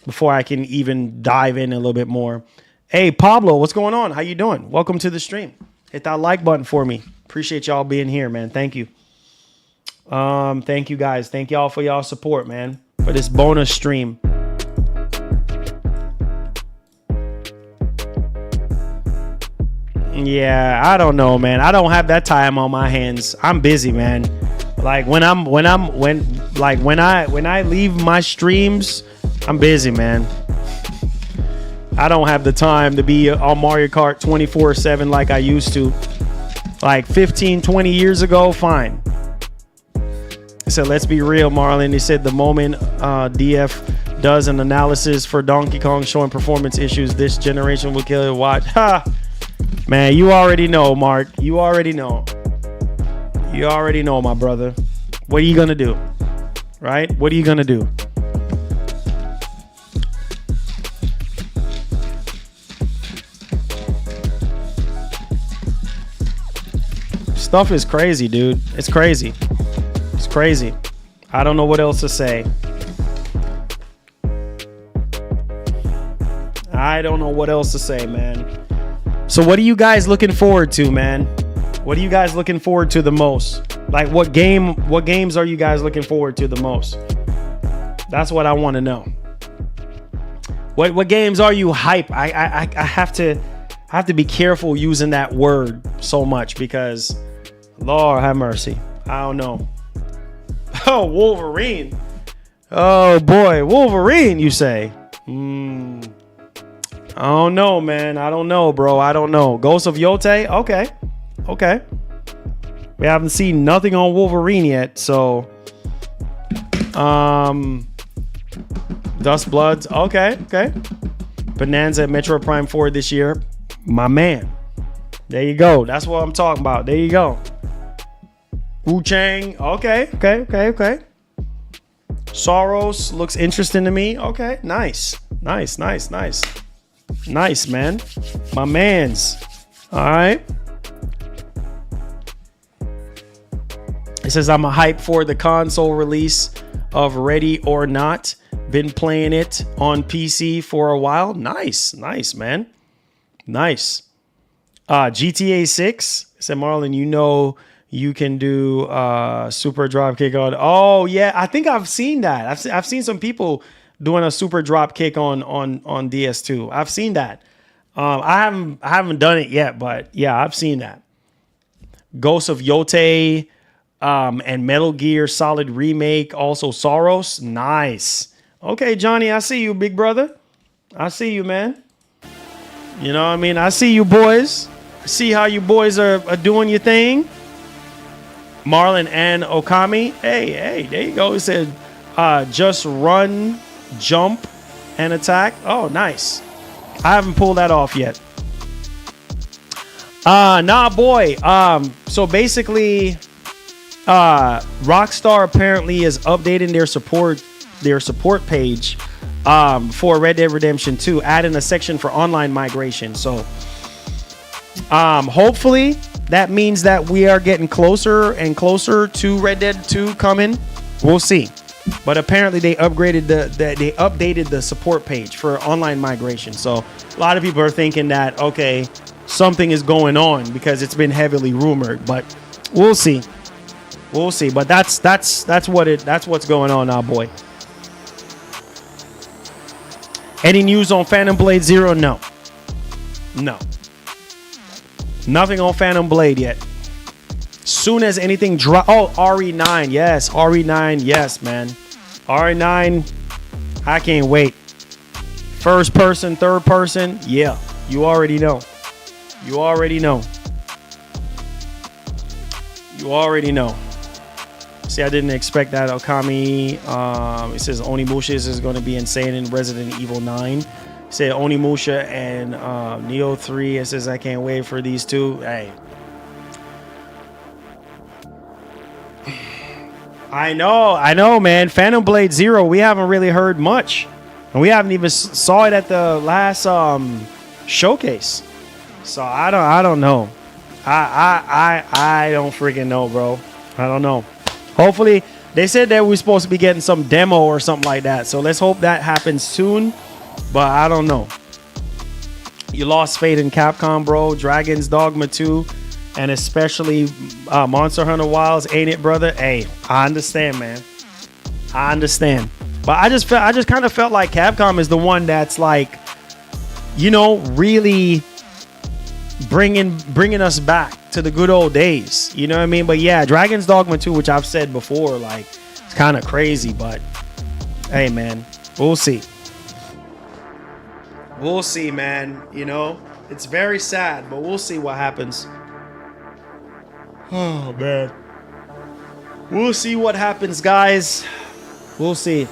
Before I can even dive in a little bit more. Hey, Pablo, what's going on? How you doing? Welcome to the stream. Hit that like button for me. Appreciate y'all being here, man. Thank you. Thank you, guys. Thank y'all for y'all support, man, for this bonus stream. Yeah, I don't know, man. I don't have that time on my hands. I'm busy, man. Like when I leave my streams, I'm busy, man. I don't have the time to be on Mario Kart 24/7 like I used to. Like 15, 20 years ago, fine. He said, let's be real, Marlon. He said the moment DF does an analysis for Donkey Kong showing performance issues, this generation will kill it. Watch. Ha! Man, you already know, Mark. You already know. You already know, my brother. What are you going to do? Right? What are you going to do? Stuff is crazy, dude. It's crazy. It's crazy. I don't know what else to say. I don't know what else to say, man. So what are you guys looking forward to, man? What are you guys looking forward to the most? Like what games are you guys looking forward to the most? That's what I want to know. What games are you hype? I have to be careful using that word so much because Lord have mercy. I don't know. Oh, Wolverine. Oh boy, Wolverine, you say? I don't know, man. I don't know, bro. I don't know. Ghost of Yote? Okay. We haven't seen nothing on Wolverine yet. So, Dust Bloods. Okay. Bonanza at Metro Prime 4 this year. My man. There you go. That's what I'm talking about. There you go. Wu-Chang. Okay. Soros looks interesting to me. Okay. Nice, man. My mans. All right. It says, I'm a hype for the console release of Ready or Not. Been playing it on PC for a while. Nice, man. Nice. GTA 6. I said, Marlon, you know you can do super drop kick on. Oh, yeah. I think I've seen that. I've seen some people doing a super drop kick on DS2. I've seen that. I haven't done it yet, but yeah, I've seen that. Ghost of Yote and Metal Gear Solid Remake, also Soros. Nice. Okay, Johnny, I see you, big brother. I see you, man. You know what I mean? I see you boys. I see how you boys are doing your thing. Marlon and Okami. Hey, there you go. It said just run, jump, and attack. Oh, nice. I haven't pulled that off yet. Nah, boy. So basically, Rockstar apparently is updating their support page for Red Dead Redemption 2, adding a section for online migration. So hopefully that means that we are getting closer and closer to Red Dead 2 coming. We'll see. But apparently they updated the support page for online migration. So a lot of people are thinking that, okay, something is going on because it's been heavily rumored, but we'll see. But that's what's going on now, boy. Any news on Phantom Blade Zero? No. Nothing on Phantom Blade yet. Soon as anything drop. Oh, RE9. Yes, RE9. Yes, man. RE9. I can't wait. First person, third person. Yeah, you already know. See, I didn't expect that. Okami. It says Onimusha is going to be insane in Resident Evil 9. It said Onimusha and Neo 3. It says I can't wait for these two. Hey. I know, man. Phantom Blade Zero, we haven't really heard much. And we haven't even saw it at the last showcase. So I don't know. I don't freaking know, bro. I don't know. Hopefully, they said that we're supposed to be getting some demo or something like that. So let's hope that happens soon. But I don't know. You lost faith in Capcom, bro. Dragon's Dogma 2. And especially Monster Hunter Wilds, ain't it, brother? Hey, I understand, man. I understand. But I just kind of felt like Capcom is the one that's like, you know, really bringing us back to the good old days. You know what I mean? But yeah, Dragon's Dogma 2, which I've said before, like, it's kind of crazy. But hey, man, we'll see. We'll see, man. You know, it's very sad, but we'll see what happens. Oh, man. We'll see what happens, guys. We'll see.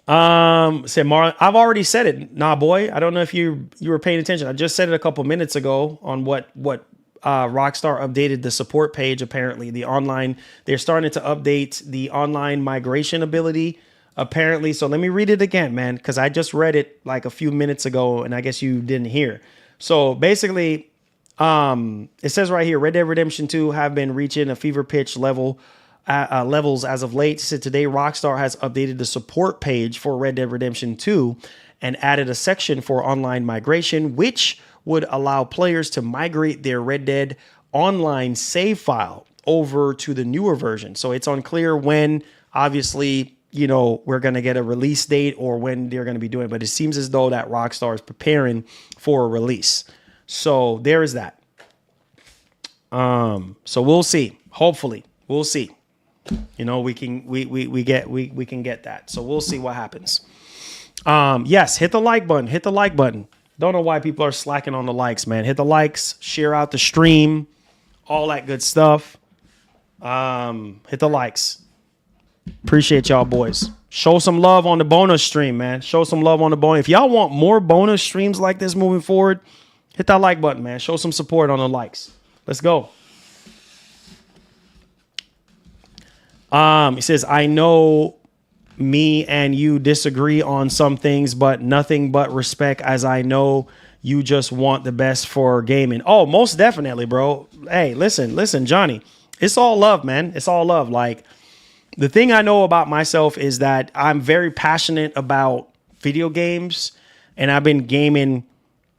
Said Marlon, I've already said it. Nah, boy. I don't know if you were paying attention. I just said it a couple minutes ago on what Rockstar updated the support page. Apparently, they're starting to update the online migration ability. Apparently, so let me read it again, man, because I just read it like a few minutes ago, and I guess you didn't hear. So basically, it says right here, Red Dead Redemption 2 have been reaching a fever pitch levels as of late. So today, Rockstar has updated the support page for Red Dead Redemption 2 and added a section for online migration, which would allow players to migrate their Red Dead online save file over to the newer version. So it's unclear when, obviously, you know, we're going to get a release date or when they're going to be doing it. But it seems as though that Rockstar is preparing for a release. So there is that. So we'll see. Hopefully, we'll see. You know, we can get that. So we'll see what happens. Yes, hit the like button. Don't know why people are slacking on the likes, man. Hit the likes, share out the stream, all that good stuff. Hit the likes. Appreciate y'all, boys. Show some love on the bonus stream, man. Show some love on the bonus. If y'all want more bonus streams like this moving forward, hit that like button, man. Show some support on the likes. Let's go. He says, I know me and you disagree on some things, but nothing but respect, as I know you just want the best for gaming. Oh, most definitely, bro. Hey, listen, Johnny. It's all love, man. It's all love. Like, the thing I know about myself is that I'm very passionate about video games, and I've been gaming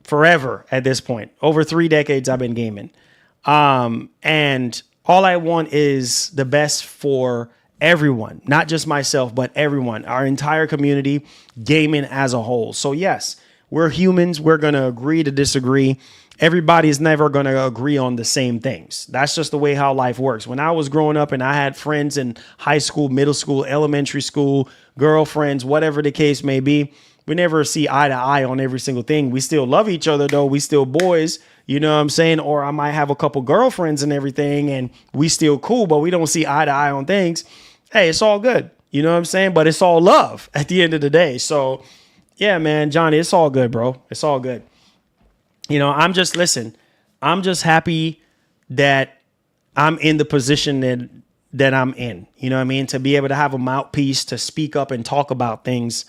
forever at this point. Over 3 decades I've been gaming. And all I want is the best for everyone, not just myself, but everyone, our entire community, gaming as a whole. So yes, we're humans. We're going to agree to disagree. Everybody's never going to agree on the same things. That's just the way how life works. When I was growing up and I had friends in high school, middle school, elementary school, girlfriends, whatever the case may be, we never see eye to eye on every single thing. We still love each other, though. We still boys, you know what I'm saying? Or I might have a couple girlfriends and everything, and we still cool, but we don't see eye to eye on things. Hey, it's all good. You know what I'm saying? But it's all love at the end of the day. So yeah, man, Johnny, it's all good, bro. It's all good. You know, I'm just happy that I'm in the position that I'm in, you know what I mean? To be able to have a mouthpiece to speak up and talk about things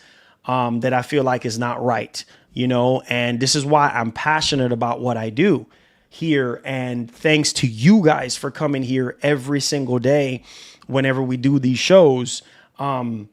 that I feel like is not right, you know? And this is why I'm passionate about what I do here. And thanks to you guys for coming here every single day whenever we do these shows, and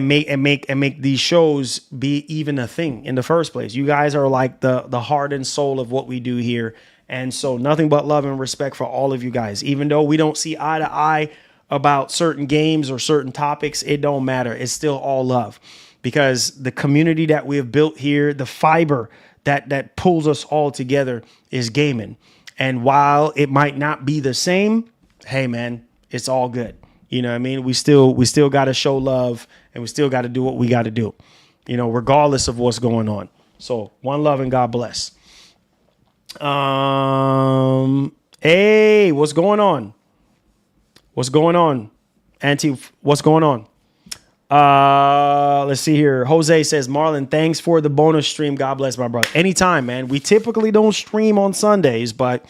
make these shows be even a thing in the first place. You guys are like the heart and soul of what we do here. And so nothing but love and respect for all of you guys. Even though we don't see eye to eye about certain games or certain topics, it don't matter. It's still all love, because the community that we have built here, the fiber that pulls us all together, is gaming. And while it might not be the same, hey man, it's all good. You know what I mean? We still got to show love, and we still got to do what we got to do, you know, regardless of what's going on. So one love and God bless. Hey, what's going on? What's going on? Auntie, what's going on? Let's see here. Jose says, Marlon, thanks for the bonus stream. God bless, my brother. Anytime, man. We typically don't stream on Sundays, but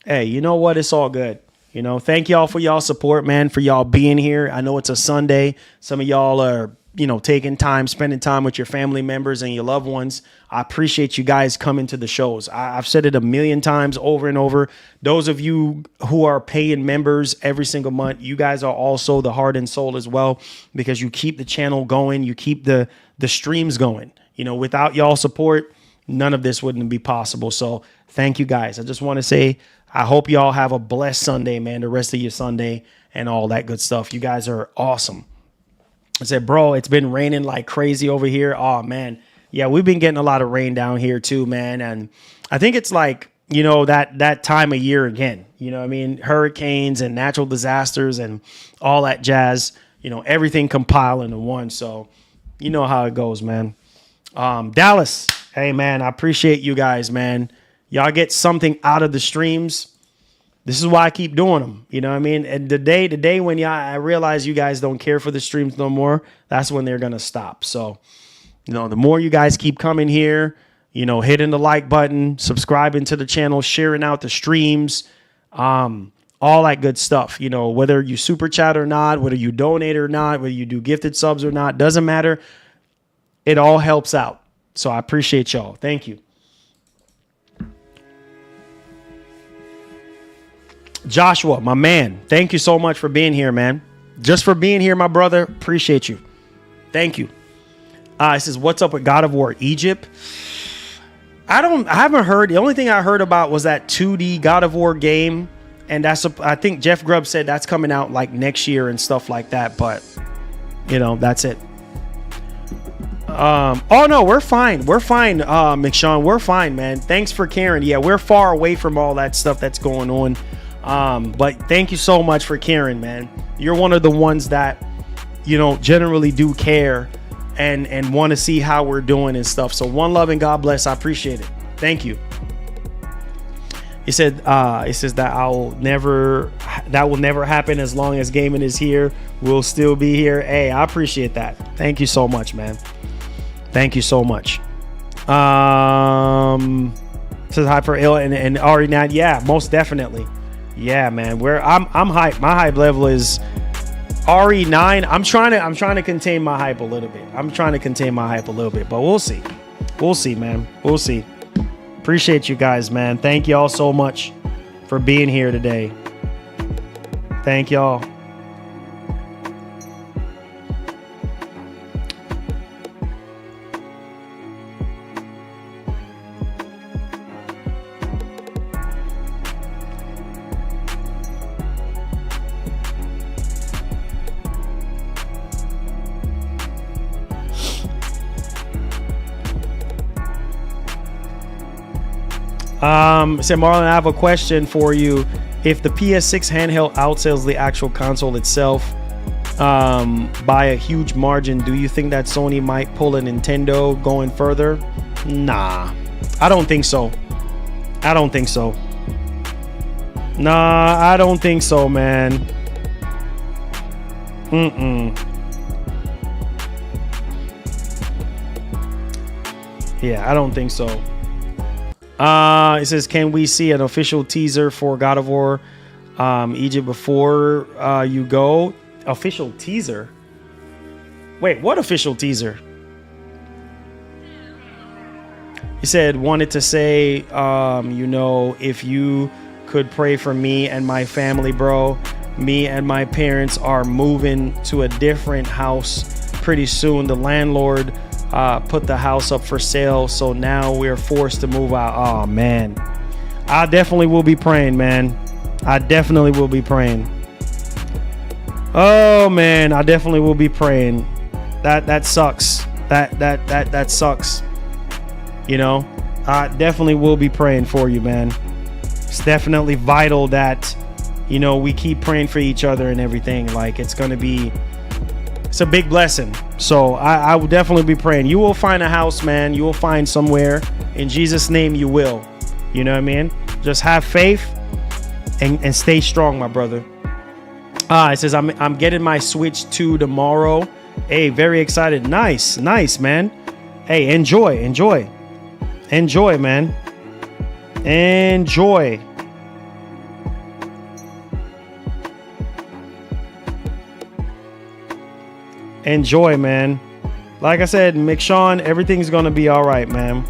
hey, you know what? It's all good. You know, thank y'all for y'all support, man, for y'all being here. I know it's a Sunday. Some of y'all are, you know, taking time, spending time with your family members and your loved ones. I appreciate you guys coming to the shows. I've said it a million times over and over. Those of you who are paying members every single month, you guys are also the heart and soul as well, because you keep the channel going. You keep the streams going. You know, without y'all support, none of this wouldn't be possible. So thank you guys. I just want to say, I hope y'all have a blessed Sunday, man, the rest of your Sunday and all that good stuff. You guys are awesome. I said, bro, it's been raining like crazy over here. Oh, man. Yeah, we've been getting a lot of rain down here too, man. And I think it's like, you know, that time of year again. You know what I mean? Hurricanes and natural disasters and all that jazz, you know, everything compiled into one. So you know how it goes, man. Dallas, hey, man, I appreciate you guys, man. Y'all get something out of the streams. This is why I keep doing them. You know what I mean? And the day when I realize you guys don't care for the streams no more, that's when they're going to stop. So, you know, the more you guys keep coming here, you know, hitting the like button, subscribing to the channel, sharing out the streams, all that good stuff. You know, whether you super chat or not, whether you donate or not, whether you do gifted subs or not, doesn't matter. It all helps out. So I appreciate y'all. Thank you. Joshua, my man, thank you so much for being here, man. Just for being here, my brother. Appreciate you. Thank you. It says, what's up with God of War Egypt? I haven't heard. The only thing I heard about was that 2D God of War game. And I think Jeff Grubb said that's coming out like next year and stuff like that. But, you know, that's it. Oh no, we're fine. We're fine, McShawn. We're fine, man. Thanks for caring. Yeah, we're far away from all that stuff that's going on. But thank you so much for caring, man. You're one of the ones that, you know, generally do care and want to see how we're doing and stuff. So one love and God bless. I appreciate it. Thank you. He said, it says that that will never happen as long as gaming is here. We'll still be here. Hey, I appreciate that. Thank you so much, man. Thank you so much. Says Hyper Ill and RE9. Yeah, most definitely. Yeah, man. I'm hyped. My hype level is RE9. I'm trying to contain my hype a little bit. But we'll see. We'll see, man. We'll see. Appreciate you guys, man. Thank y'all so much for being here today. Thank y'all. Said Marlon, I have a question for you. If the PS6 handheld outsells the actual console itself by a huge margin, do you think that Sony might pull a Nintendo going further? Nah, I don't think so. Nah, I don't think so, man. Yeah, I don't think so. It says, can we see an official teaser for God of War Egypt before you go? Official teaser? Wait, what official teaser? He said, wanted to say, if you could pray for me and my family, bro. Me and my parents are moving to a different house pretty soon. The landlord put the house up for sale, so now we're forced to move out. Oh man, I definitely will be praying, man. I definitely will be praying. Oh man, I definitely will be praying. That sucks. That sucks. You know, I definitely will be praying for you, man. It's definitely vital that, you know, we keep praying for each other and everything. Like, it's a big blessing. So I will definitely be praying. You will find a house, man. You will find somewhere. In Jesus' name, you will. You know what I mean? Just have faith and stay strong, my brother. It says, I'm getting my Switch 2 tomorrow. Hey, very excited. Nice, man. Hey, enjoy, man. Enjoy. Enjoy, man. Like I said, McShawn, everything's gonna be all right, man.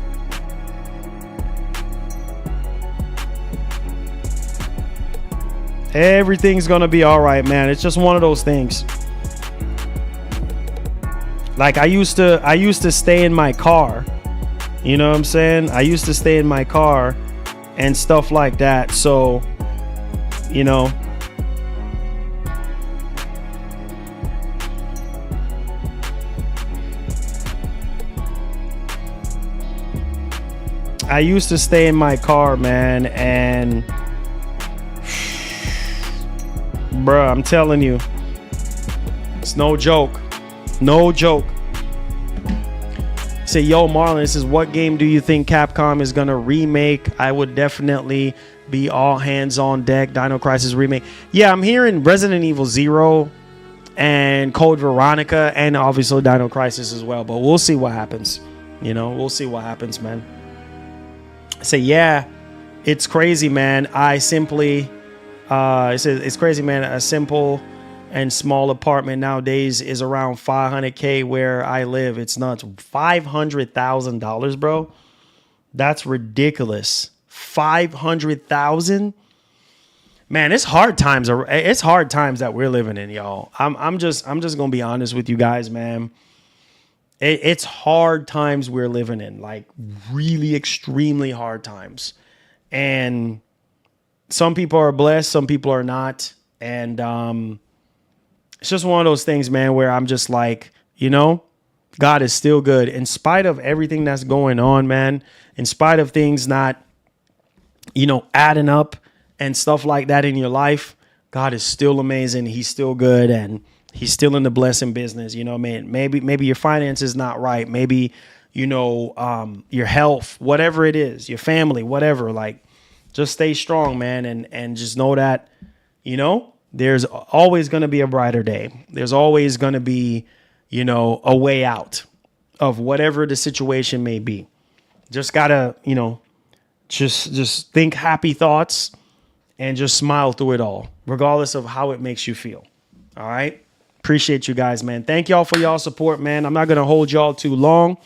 Everything's gonna be all right, man. It's just one of those things. Like, I used to stay in my car. You know what I'm saying? I used to stay in my car and stuff like that. So, you know, I used to stay in my car, man, and bruh, I'm telling you, it's no joke. Say, yo, Marlon, this is what game do you think Capcom is gonna remake? I would definitely be all hands on deck. Dino Crisis remake. Yeah, I'm hearing Resident Evil 0 and Code Veronica and obviously Dino Crisis as well, but we'll see what happens. You know, we'll see what happens, man. Say, yeah, it's crazy, man. It says it's crazy, man. A simple and small apartment nowadays is around $500K where I live. It's nuts. $500,000, bro. That's ridiculous. $500,000. Man, it's hard times. It's hard times that we're living in, y'all. I'm just gonna be honest with you guys, man. It's hard times we're living in, like really extremely hard times. And some people are blessed, some people are not. And it's just one of those things, man, where I'm just like, you know, God is still good. In spite of everything that's going on, man, in spite of things not, you know, adding up and stuff like that in your life, God is still amazing. He's still good. And He's still in the blessing business. You know what I mean? Maybe your finances not right. Maybe, your health, whatever it is, your family, whatever. Like, just stay strong, man. And just know that, there's always going to be a brighter day. There's always going to be, a way out of whatever the situation may be. Just gotta, just think happy thoughts and just smile through it all, regardless of how it makes you feel. All right. Appreciate you guys, man. Thank y'all for y'all support, man. I'm not going to hold y'all too long.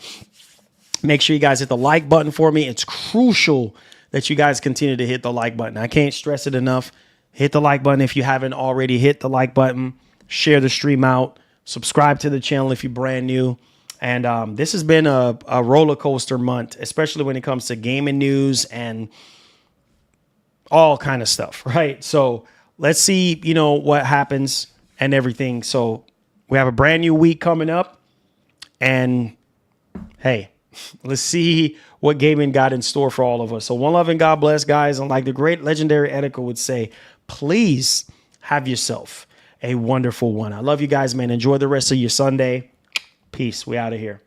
Make sure you guys hit the like button for me. It's crucial that you guys continue to hit the like button. I can't stress it enough. Hit the like button if you haven't already. Hit the like button. Share the stream out. Subscribe to the channel if you're brand new. And this has been a roller coaster month, especially when it comes to gaming news and all kind of stuff, right? So let's see, what happens and everything. So we have a brand new week coming up. And hey, let's see what gaming got in store for all of us. So one love and God bless, guys. And like the great legendary Edica would say, please have yourself a wonderful one. I love you guys, man. Enjoy the rest of your Sunday. Peace. We out of here.